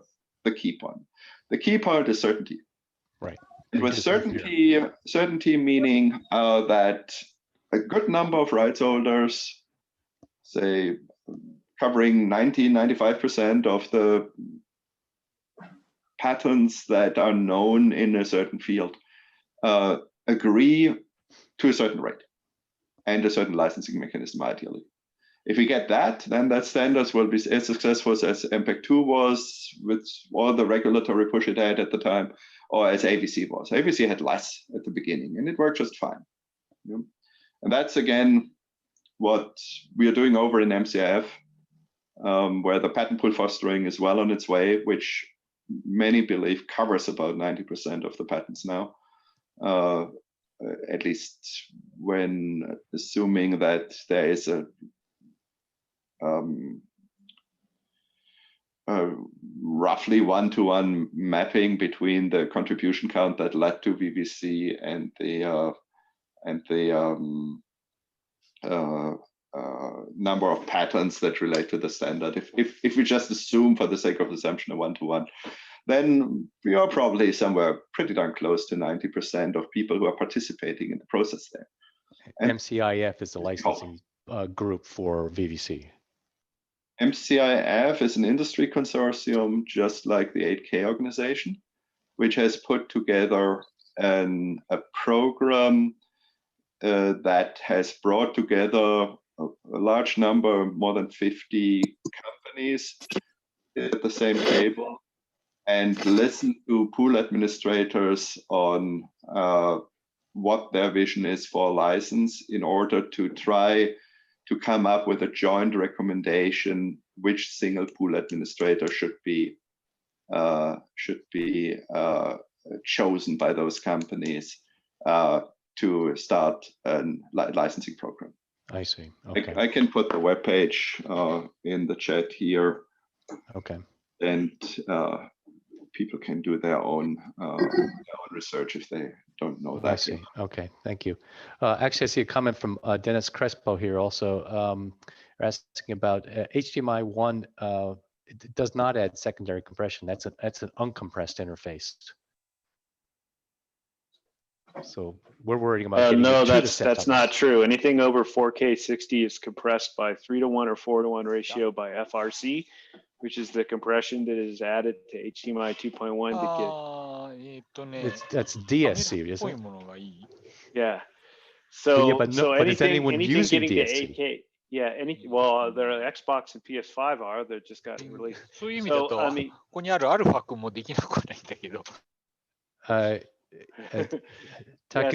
key point. The key point is certainty. Right. And with certainty meaning that a good number of rights holders, say covering 95% of the patents that are known in a certain field, agree to a certain rate and a certain licensing mechanism, ideally. If we get that, then that standards will be as successful as MPEG-2 was, with all the regulatory push it had at the time, or as AVC was. AVC had less at the beginning, and it worked just fine. Yeah. And that's, again, what we are doing over in MCIF, where the patent pool fostering is well on its way, which many believe covers about 90% of the patents now, at least when assuming that there is a roughly one-to-one mapping between the contribution count that led to VVC and the number of patents that relate to the standard. If we just assume, for the sake of assumption, a one-to-one, then we are probably somewhere pretty darn close to 90% of people who are participating in the process there. And MCIF is the licensing group for VVC. MCIF is an industry consortium, just like the 8K organization, which has put together a program that has brought together large number, more than 50 companies at the same table and listen to pool administrators on what their vision is for a license in order to try to come up with a joint recommendation which single pool administrator should be chosen by those companies to start a licensing program. I see. Okay. I can put the webpage in the chat here. Okay. And people can do their own research if they don't know that. I see. Yet. Okay, thank you. Actually, I see a comment from Dennis Crespo here also asking about HDMI 1. It does not add secondary compression. That's an uncompressed interface. So we're worrying about no, that's not true. Anything over 4K 60 is compressed by 3:1 or 4:1 ratio by FRC, which is the compression that is added to HDMI 2.1 to get. That's DSC, isn't it? Yeah. So, but is anyone anything using getting DSC? to 8K, yeah, well, the Xbox and PS5 are. They just got released. So I mean, ここにあるアルファ君もできなくはないんだけど。So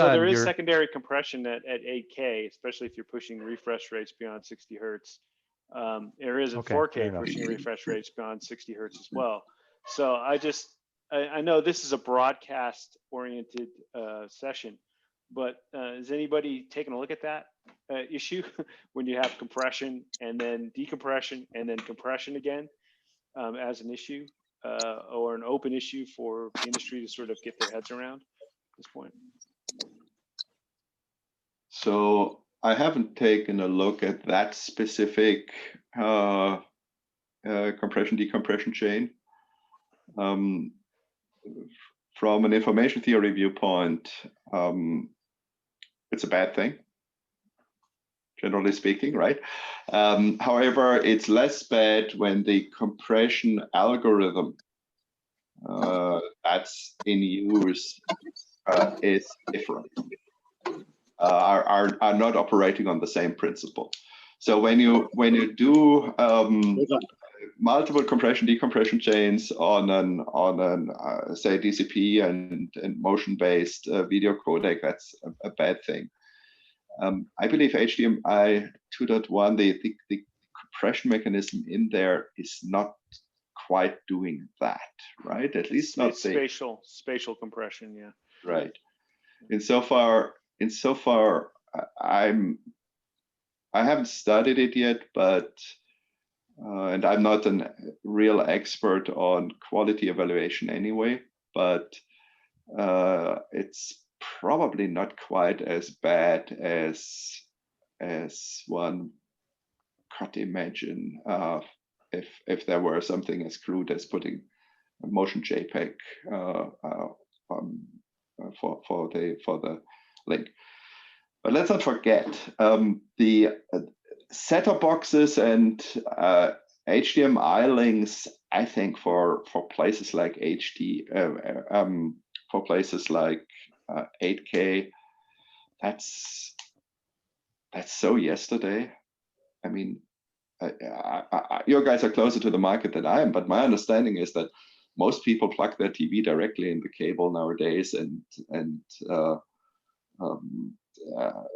there is secondary compression at 8K, especially if you're pushing refresh rates beyond 60 hertz. There is a 4K pushing refresh rates beyond 60 hertz as well. So I know this is a broadcast-oriented session, but is anybody taking a look at that issue when you have compression and then decompression and then compression again as an issue or an open issue for the industry to sort of get their heads around at this point? So I haven't taken a look at that specific compression decompression chain. From an information theory viewpoint, it's a bad thing, generally speaking, right? However, it's less bad when the compression algorithm that's in use is different, are not operating on the same principle. So when you do multiple compression decompression chains on an say DCP and motion-based video codec, that's a bad thing. I believe HDMI 2.1, the compression mechanism in there is not quite doing that, right? At least not spatial compression, yeah. Right. Insofar, I haven't studied it yet, but and I'm not a real expert on quality evaluation anyway, but it's probably not quite as bad as one could imagine if there were something as crude as putting a motion JPEG for the link. But let's not forget the set-top boxes and HDMI links. I think for places like for places like 8K, that's so yesterday. I mean, you guys are closer to the market than I am, but my understanding is that most people plug their TV directly in the cable nowadays, and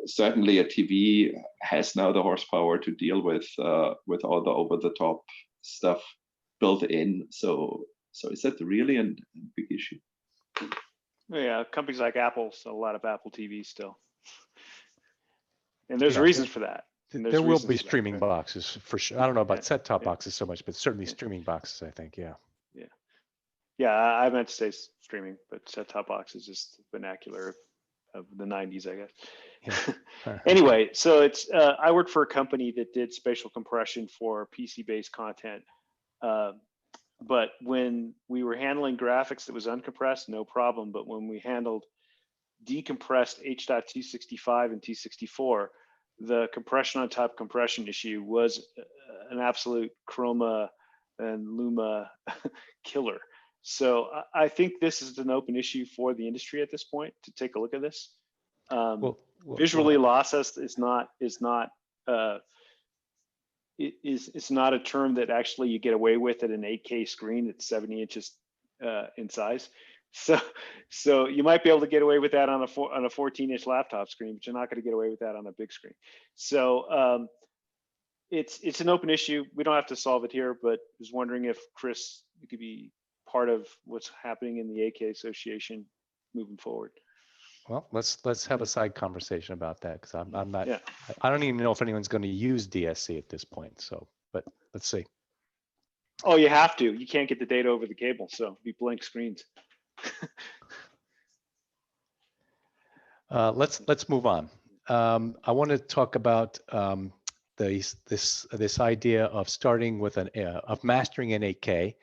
certainly a TV has now the horsepower to deal with all the over-the-top stuff built in. So is that really a big issue? Yeah, companies like Apple sell a lot of Apple TVs still, and there's reasons for that. There will be streaming boxes for sure. I don't know about set-top boxes so much, but certainly streaming boxes, I think, yeah. Yeah, I meant to say streaming, but set-top boxes is vernacular of the 90s, I guess. Yeah. Anyway, so it's I worked for a company that did spatial compression for PC-based content. But when we were handling graphics that was uncompressed, no problem. But when we handled decompressed H.265 and 264, the compression on top compression issue was an absolute chroma and luma killer. So I think this is an open issue for the industry at this point to take a look at this. Visually lossless is not it's not a term that actually you get away with at an 8K screen that's 70 inches in size. So you might be able to get away with that on a 14-inch laptop screen, but you're not going to get away with that on a big screen. So it's an open issue. We don't have to solve it here, but I was wondering if Chris, you could be part of what's happening in the 8K Association moving forward. Well, let's have a side conversation about that, because I'm not. Yeah. I don't even know if anyone's going to use DSC at this point. So, but let's see. Oh, you have to. You can't get the data over the cable, so it'd be blank screens. Let's move on. I want to talk about this idea of starting with of mastering an 8K,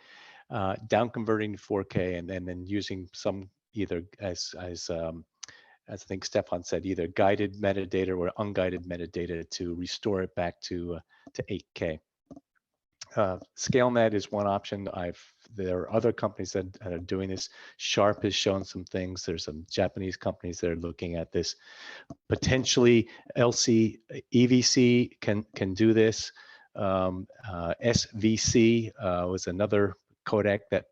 down converting to 4K, and then using some either as I think Stephan said, either guided metadata or unguided metadata to restore it back to 8K. ScaleNet is one option. There are other companies that are doing this. Sharp has shown some things. There's some Japanese companies that are looking at this. Potentially LCEVC can do this. SVC was another codec that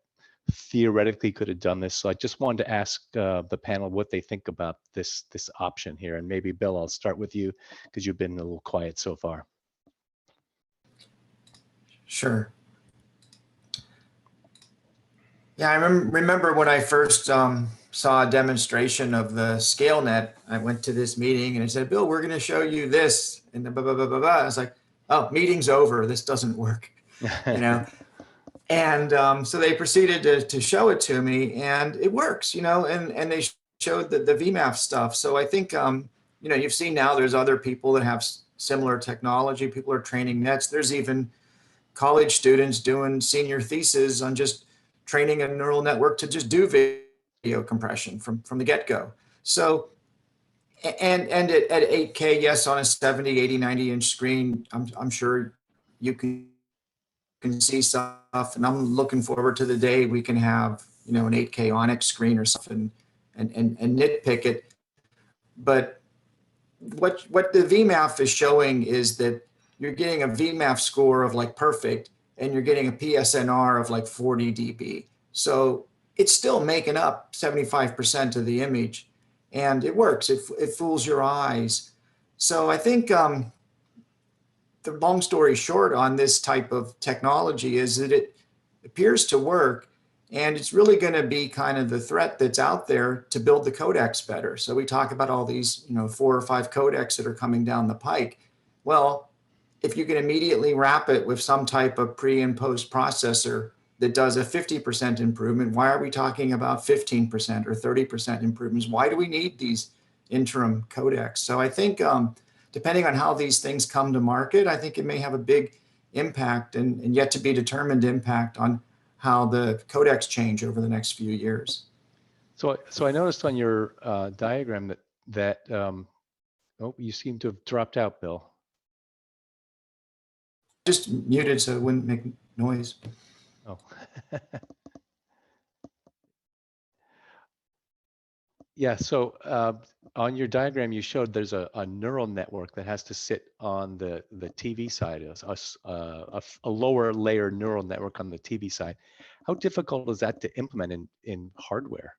theoretically could have done this. So I just wanted to ask the panel what they think about this option here. And maybe Bill, I'll start with you because you've been a little quiet so far. Sure. Yeah, I remember when I first saw a demonstration of the ScaleNet. I went to this meeting and I said, Bill, we're going to show you this, and blah, blah, blah, blah, blah. I was like, oh, meeting's over. This doesn't work, you know. And so they proceeded to show it to me, and it works, you know, and they showed the VMAF stuff. So I think, you know, you've seen now there's other people that have similar technology. People are training nets. There's even college students doing senior theses on just training a neural network to just do video compression from the get-go. So, and at 8K, yes, on a 70, 80, 90-inch screen, I'm sure you can see stuff, and I'm looking forward to the day we can have, you know, an 8K Onyx screen or something and nitpick it. But what the VMAF is showing is that you're getting a VMAF score of like perfect, and you're getting a PSNR of like 40 dB. So it's still making up 75% of the image, and it works. It fools your eyes. So I think the long story short on this type of technology is that it appears to work, and it's really going to be kind of the threat that's out there to build the codecs better. So we talk about all these, you know, 4 or 5 codecs that are coming down the pike. Well, if you can immediately wrap it with some type of pre and post processor that does a 50% improvement, why are we talking about 15% or 30% improvements? Why do we need these interim codecs? So I think depending on how these things come to market, I think it may have a big impact and yet to be determined impact on how the codecs change over the next few years. So I noticed on your diagram that oh, you seem to have dropped out, Bill. Just muted so it wouldn't make noise. Oh. Yeah, so on your diagram you showed there's a neural network that has to sit on the TV side, a lower layer neural network on the TV side. How difficult is that to implement in hardware?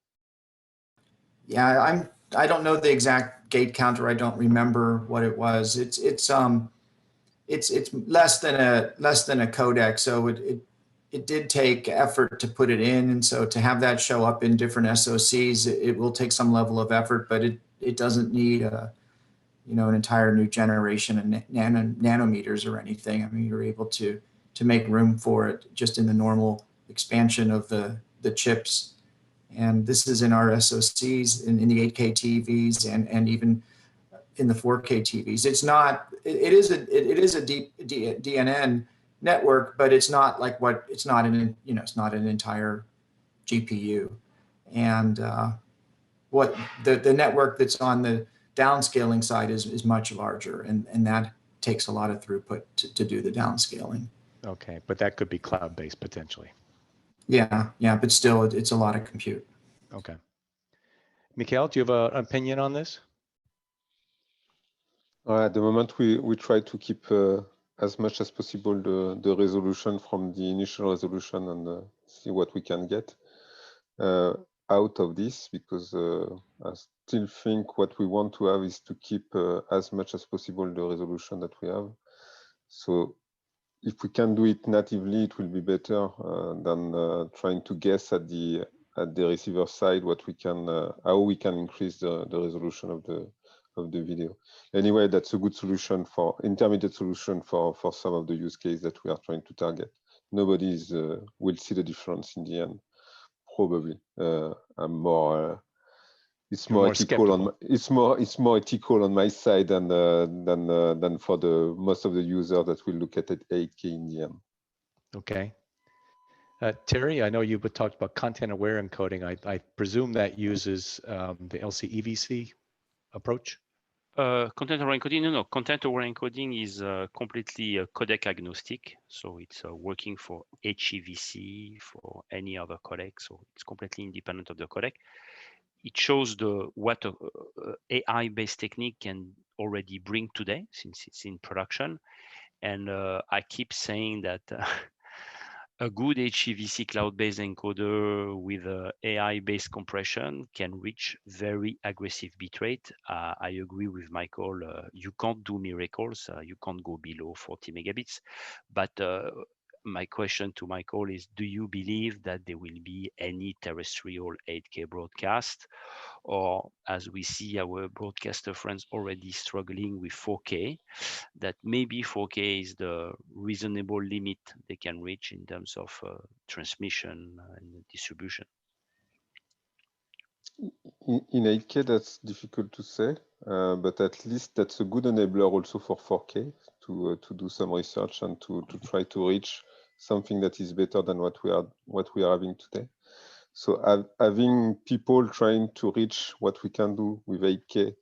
Yeah, I don't know the exact gate counter. I don't remember what it was. It's less than a codec, so it did take effort to put it in, and so to have that show up in different SoCs, it will take some level of effort, but it doesn't need you know, an entire new generation of nanometers or anything. I mean, you're able to make room for it just in the normal expansion of the chips, and this is in our SoCs in the 8K TVs and even in the 4K TVs. It's not. It is a DNN network, but it's not like it's not an entire GPU, and what the network that's on the downscaling side is much larger, and that takes a lot of throughput to do the downscaling. Okay, but that could be cloud-based potentially. Yeah, but still, it's a lot of compute. Okay. Mickael, do you have an opinion on this? At the moment, we try to keep as much as possible the resolution from the initial resolution and see what we can get out of this, because I still think what we want to have is to keep as much as possible the resolution that we have. So if we can do it natively, it will be better than trying to guess at the receiver side what we can how we can increase the resolution of the video. Anyway, that's a good solution for intermediate solution for some of the use case that we are trying to target. Nobody will see the difference in the end, probably. I'm more it's more ethical on it's more ethical on my side than for the most of the users that will look at it 8K in the end. Okay. Terry, I know you talked about content-aware encoding. I presume that uses the LCEVC approach? Content-aware encoding, no. Content-aware encoding is completely codec agnostic. So it's working for HEVC, for any other codec. So it's completely independent of the codec. It shows what AI-based technique can already bring today, since it's in production. And I keep saying that a good HEVC cloud-based encoder with AI-based compression can reach very aggressive bitrate. I agree with Mickael. You can't do miracles. You can't go below 40 megabits. But my question to Mickael is, do you believe that there will be any terrestrial 8K broadcast? Or as we see our broadcaster friends already struggling with 4K, that maybe 4K is the reasonable limit they can reach in terms of transmission and distribution? In 8K, that's difficult to say, but at least that's a good enabler also for 4K to do some research and to try to reach something that is better than what we are having today. So having people trying to reach what we can do with 8K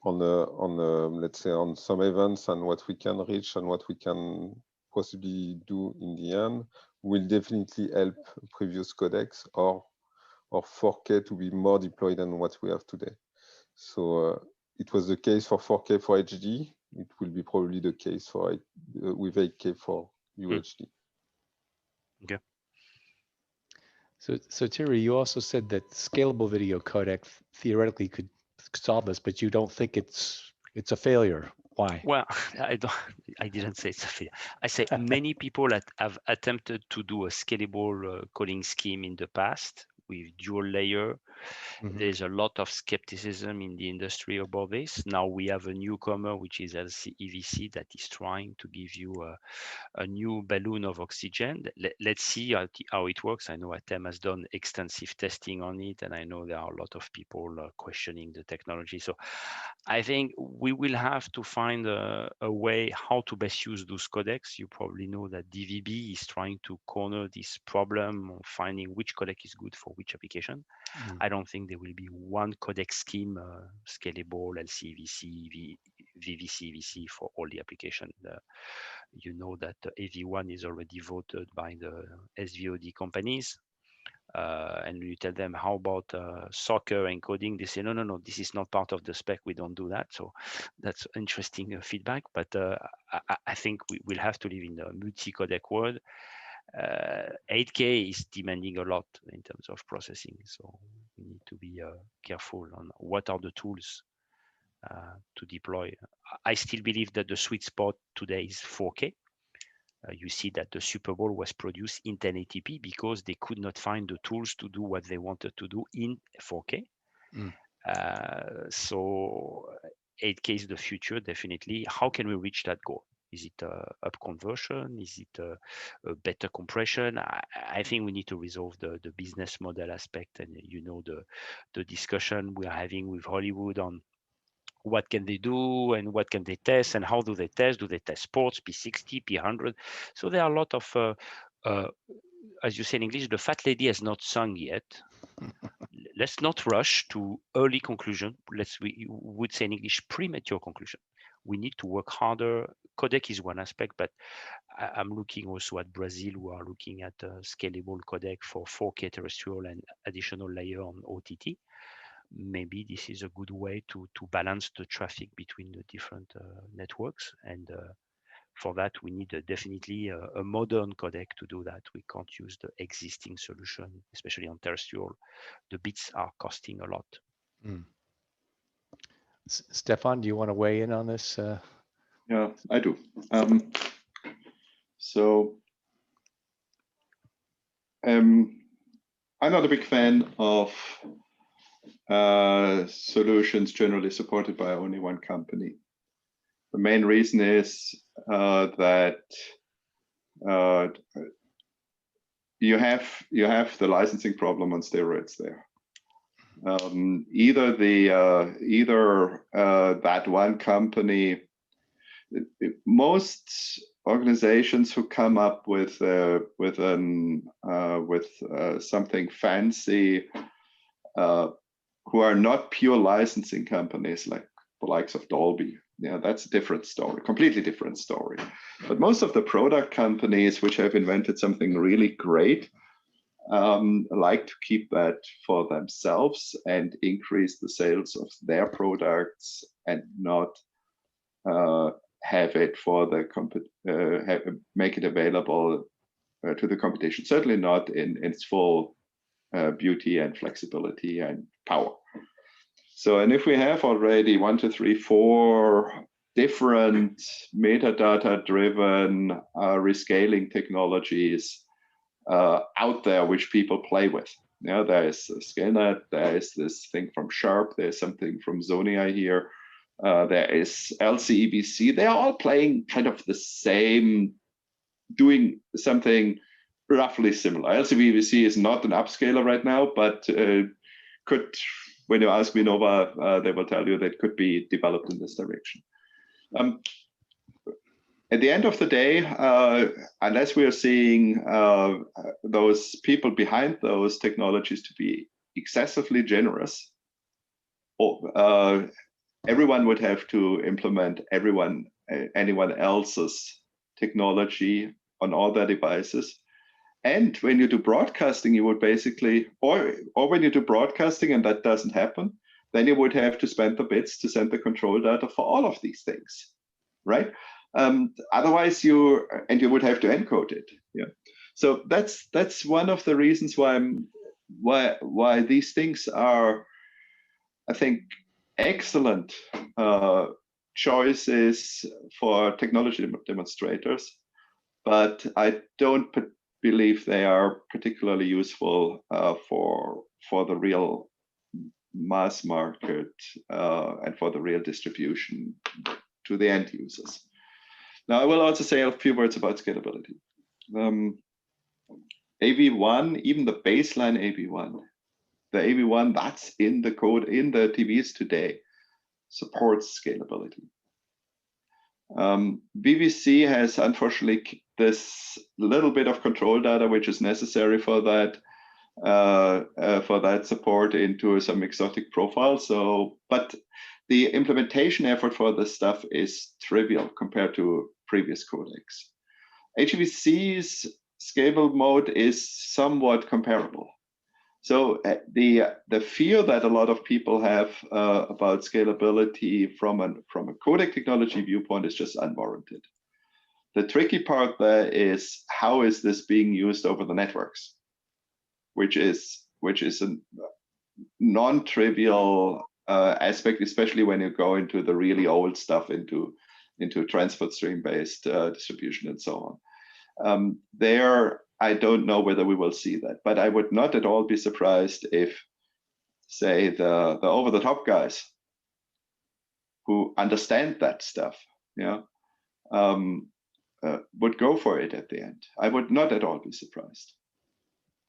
on let's say on some events, and what we can reach and what we can possibly do in the end will definitely help previous codecs or 4K to be more deployed than what we have today. So it was the case for 4K for HD. It will be probably the case for with 8K for UHD. Okay. So Thierry, you also said that scalable video codec theoretically could solve this, but you don't think it's a failure. Why? Well, I didn't say it's a failure. I say many people have attempted to do a scalable coding scheme in the past with dual layer. Mm-hmm. There's a lot of skepticism in the industry about this. Now we have a newcomer, which is LCEVC, that is trying to give you a new balloon of oxygen. Let's see how it works. I know Ateme has done extensive testing on it, and I know there are a lot of people questioning the technology. So I think we will have to find a way how to best use those codecs. You probably know that DVB is trying to corner this problem of finding which codec is good for which application. Mm. I don't think there will be one codec scheme, scalable, LCEVC, VVC for all the application. You know that AV1 is already voted by the SVOD companies. And you tell them, how about soccer encoding? They say, no, this is not part of the spec. We don't do that. So that's interesting feedback. But I think we will have to live in the multi-codec world. 8K is demanding a lot in terms of processing. So we need to be careful on what are the tools to deploy. I still believe that the sweet spot today is 4K. You see that the Super Bowl was produced in 1080p because they could not find the tools to do what they wanted to do in 4K. Mm. So 8K is the future, definitely. How can we reach that goal? Is it up conversion? Is it a better compression? I think we need to resolve the business model aspect, and you know the discussion we are having with Hollywood on what can they do and what can they test and how do they test? Do they test sports, P60, P100? So there are a lot of, as you say in English, the fat lady has not sung yet. Let's not rush to early conclusion. We would say in English, premature conclusion. We need to work harder. Codec is one aspect, but I'm looking also at Brazil, who are looking at a scalable codec for 4K terrestrial and additional layer on OTT. maybe this is a good way to balance the traffic between the different networks. And for that, we need definitely a modern codec to do that. We can't use the existing solution, especially on terrestrial. The bits are costing a lot. Mm. Stephan, do you want to weigh in on this? Yeah, I do. I'm not a big fan of solutions generally supported by only one company. The main reason is that you have the licensing problem on steroids there. Either that one company, most organizations who come up with something fancy, who are not pure licensing companies like the likes of Dolby. Yeah, that's a different story, completely different story. But most of the product companies which have invented something really great like to keep that for themselves and increase the sales of their products and not have it for the make it available to the competition. Certainly not in its full beauty and flexibility and power. So, and if we have already 1, 2, 3, 4 different metadata-driven rescaling technologies out there which people play with. Yeah, there is ScaleNet, there is this thing from Sharp, there's something from Sony I hear, there is LCEVC. They're all playing kind of the same, doing something roughly similar. LCEVC is not an upscaler right now, but could, when you ask Minova, they will tell you that it could be developed in this direction. At the end of the day, unless we are seeing those people behind those technologies to be excessively generous, everyone would have to implement anyone else's technology on all their devices. And when you do broadcasting, you would basically, or when you do broadcasting and that doesn't happen, then you would have to spend the bits to send the control data for all of these things, right? Otherwise, you would have to encode it. Yeah. So that's one of the reasons why these things are, I think, excellent choices for technology demonstrators, but I don't believe they are particularly useful for the real mass market and for the real distribution to the end users. Now, I will also say a few words about scalability. AV1, even the baseline AV1, the AV1 that's in the code in the TVs today, supports scalability. VVC has unfortunately this little bit of control data which is necessary for that support into some exotic profile. So, but the implementation effort for this stuff is trivial compared to previous codecs. HEVC's scalable mode is somewhat comparable. So the fear that a lot of people have about scalability from a codec technology viewpoint is just unwarranted. The tricky part there is, how is this being used over the networks, which is a non-trivial aspect, especially when you go into the really old stuff, into transport stream-based distribution and so on. There, I don't know whether we will see that, but I would not at all be surprised if, say, the over-the-top guys who understand that stuff, yeah, would go for it at the end. I would not at all be surprised.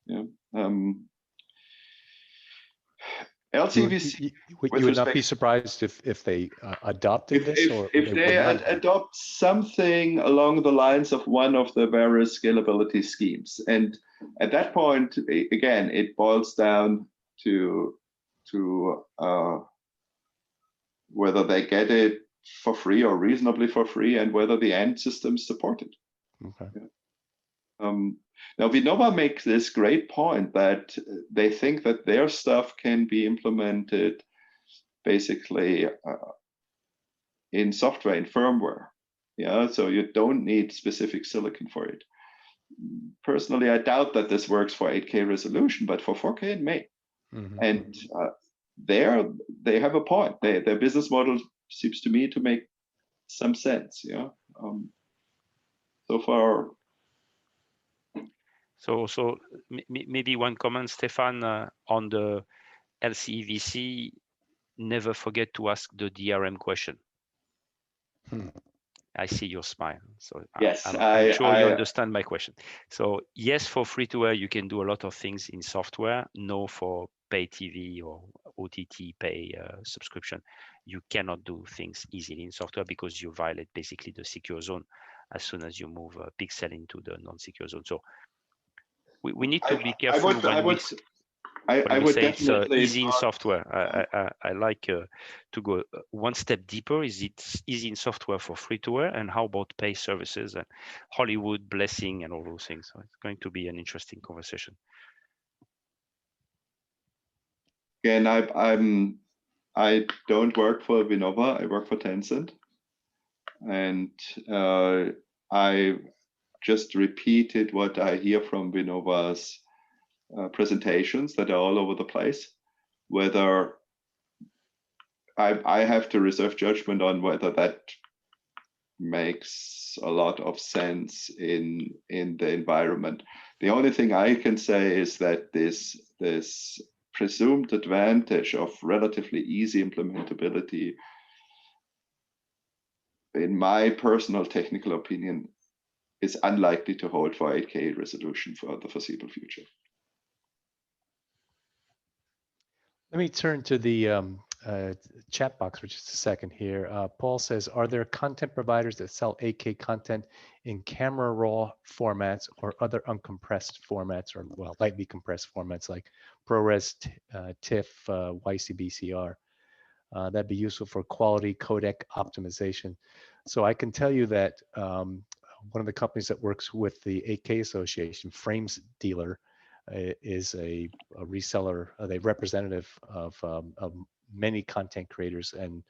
Yeah. LCEVC. You would not be surprised if they adopted this, or if they adopt something along the lines of one of the various scalability schemes. And at that point, again, it boils down to whether they get it for free or reasonably for free, and whether the end systems support it. Okay. Yeah. Now, Vinova makes this great point that they think that their stuff can be implemented basically in software, in firmware. Yeah, so you don't need specific silicon for it. Personally, I doubt that this works for 8K resolution, but for 4K it may. And there they have a point. Their business model seems to me to make some sense. Yeah. So far. So maybe one comment, Stefan, on the LCEVC. Never forget to ask the DRM question. I see your smile. So yes, I'm sure you understand my question. So yes, for free-to-air, you can do a lot of things in software. No, for pay TV or OTT pay subscription, you cannot do things easily in software because you violate basically the secure zone as soon as you move a pixel into the non-secure zone. So we need to be careful when we say it's easy in software. I like to go one step deeper. Is it easy in software for free-to-air, and how about pay services and Hollywood blessing and all those things? So it's going to be an interesting conversation. Again, I don't work for Vinova. I work for Tencent, and I just repeated what I hear from Vinova's presentations that are all over the place. Whether I have to reserve judgment on whether that makes a lot of sense in the environment. The only thing I can say is that this presumed advantage of relatively easy implementability, in my personal technical opinion, is unlikely to hold for 8K resolution for the foreseeable future. Let me turn to the chat box for just a second here. Paul says, are there content providers that sell 8K content in camera raw formats or other uncompressed formats, or well, lightly compressed formats like ProRes, TIFF, YCBCR? That'd be useful for quality codec optimization. So I can tell you that one of the companies that works with the 8K Association, Frames Dealer, is a reseller, a representative of many content creators, and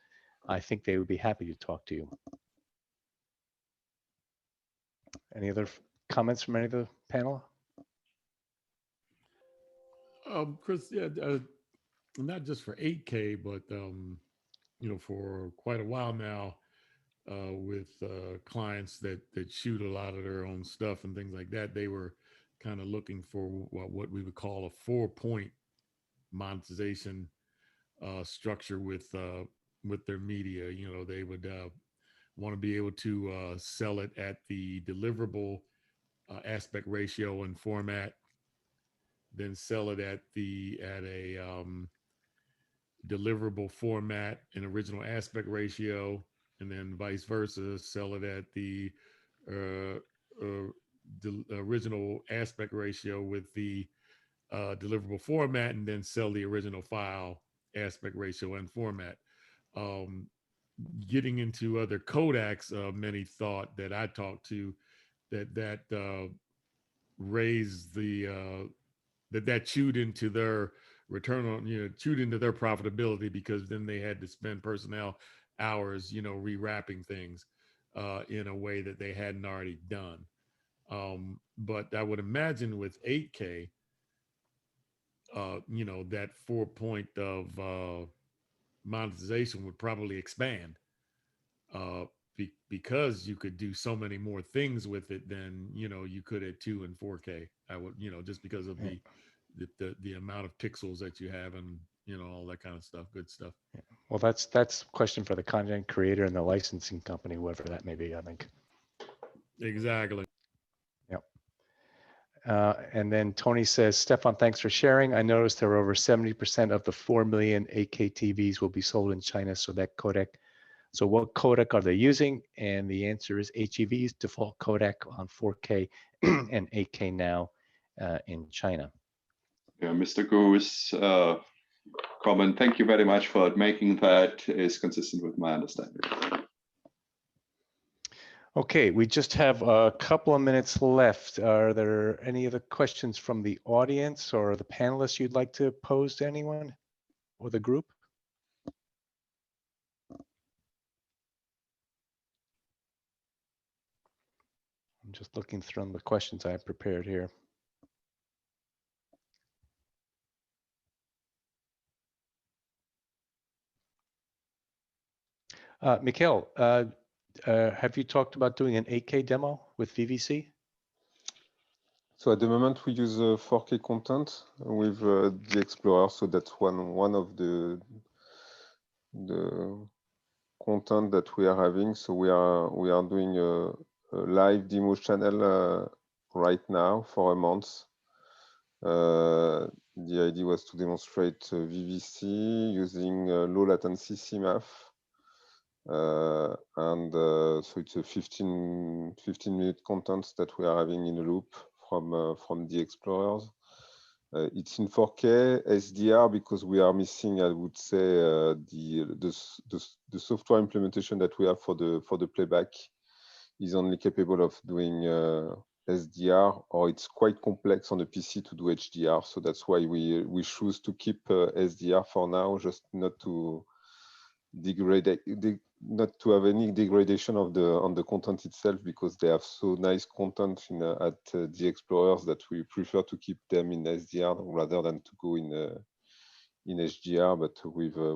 I think they would be happy to talk to you. Any other comments from any of the panel? Chris, yeah, not just for 8K, but you know, for quite a while now, with clients that shoot a lot of their own stuff and things like that, they were kind of looking for what we would call a 4-point monetization structure with their media. You know, they would want to be able to sell it at the deliverable aspect ratio and format, then sell it at a deliverable format and original aspect ratio, and then vice versa, sell it at the original aspect ratio with the deliverable format, and then sell the original file aspect ratio and format. Getting into other codecs, many thought that I talked to that raised the that chewed into their return on, you know, chewed into their profitability, because then they had to spend personnel hours, you know, rewrapping things in a way that they hadn't already done. But I would imagine with 8K, you know, that 4-point of monetization would probably expand because you could do so many more things with it than, you know, you could at 2 and 4K. I would, you know, just because of the amount of pixels that you have and, you know, all that kind of stuff, good stuff. Yeah. Well, that's a question for the content creator and the licensing company, whoever that may be, I think. Exactly. Yep. And then Tony says, Stefan, thanks for sharing. I noticed there are over 70% of the 4 million 8K TVs will be sold in China. So that codec. So what codec are they using? And the answer is HEV's default codec on 4K and 8K now in China. Yeah, Mr. Goose comment, thank you very much for making that, is consistent with my understanding. Okay, we just have a couple of minutes left. Are there any other questions from the audience or the panelists you'd like to pose to anyone or the group? I'm just looking through the questions I have prepared here. Mickael, have you talked about doing an 8K demo with VVC? So at the moment we use 4K content with the Explorer, so that's one of the content that we are having. So we are doing a live demo channel right now for a month. The idea was to demonstrate VVC using low latency CMAF. So it's a 15-minute content that we are having in a loop from the Explorers. It's in 4K SDR because we are missing, I would say, the software implementation that we have for the playback is only capable of doing SDR, or it's quite complex on the PC to do HDR. So that's why we choose to keep SDR for now, just not to degrade, not to have any degradation of the content itself, because they have so nice content at the Explorers that we prefer to keep them in SDR rather than to go in HDR, but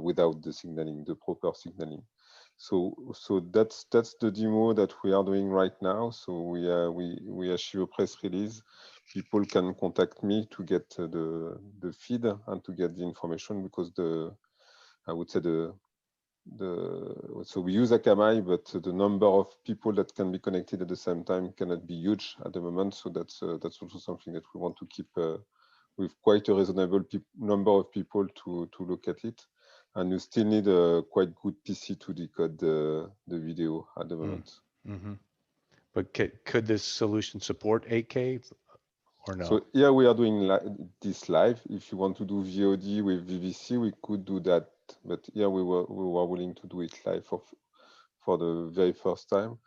without the signaling, the proper signaling. So that's the demo that we are doing right now. So we issue a press release. People can contact me to get the feed and to get the information, because I would say so we use Akamai, but the number of people that can be connected at the same time cannot be huge at the moment. So that's also something that we want to keep with quite a reasonable number of people to look at it. And you still need a quite good PC to decode the video at the moment. Mm-hmm. But could this solution support 8K or no? So here we are doing this live. If you want to do VOD with VVC, we could do that. But here we were willing to do it live for the very first time.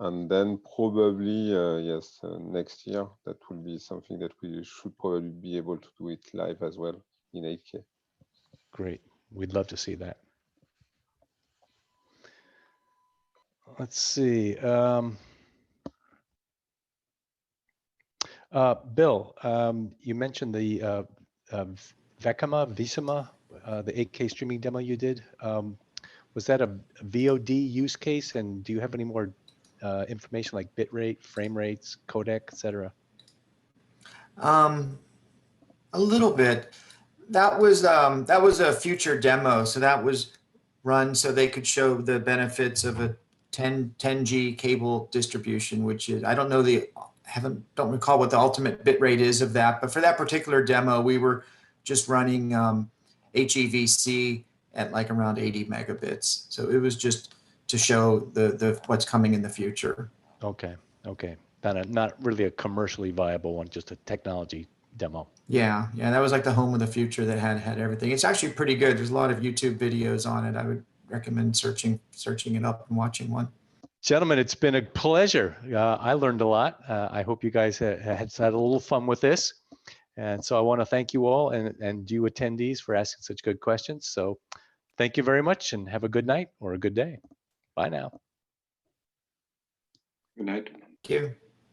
And then probably, yes, next year, that will be something that we should probably be able to do it live as well in 8K. Great. We'd love to see that. Let's see. Bill, you mentioned the Visima, the 8K streaming demo you did. Was that a VOD use case? And do you have any more information like bitrate, frame rates, codec, etc.? A little bit. That was a future demo. So that was run so they could show the benefits of a 10G cable distribution, which is, I don't know don't recall what the ultimate bit rate is of that, but for that particular demo, we were just running HEVC at like around 80 megabits. So it was just to show the what's coming in the future. Okay. Not really a commercially viable one, just a technology demo. Yeah, that was like the home of the future that had everything. It's actually pretty good. There's a lot of YouTube videos on it. I would recommend searching it up and watching one. Gentlemen, it's been a pleasure. I learned a lot. I hope you guys had a little fun with this. And so I want to thank you all and you attendees for asking such good questions. So thank you very much and have a good night or a good day. Bye now. Good night. Thank you.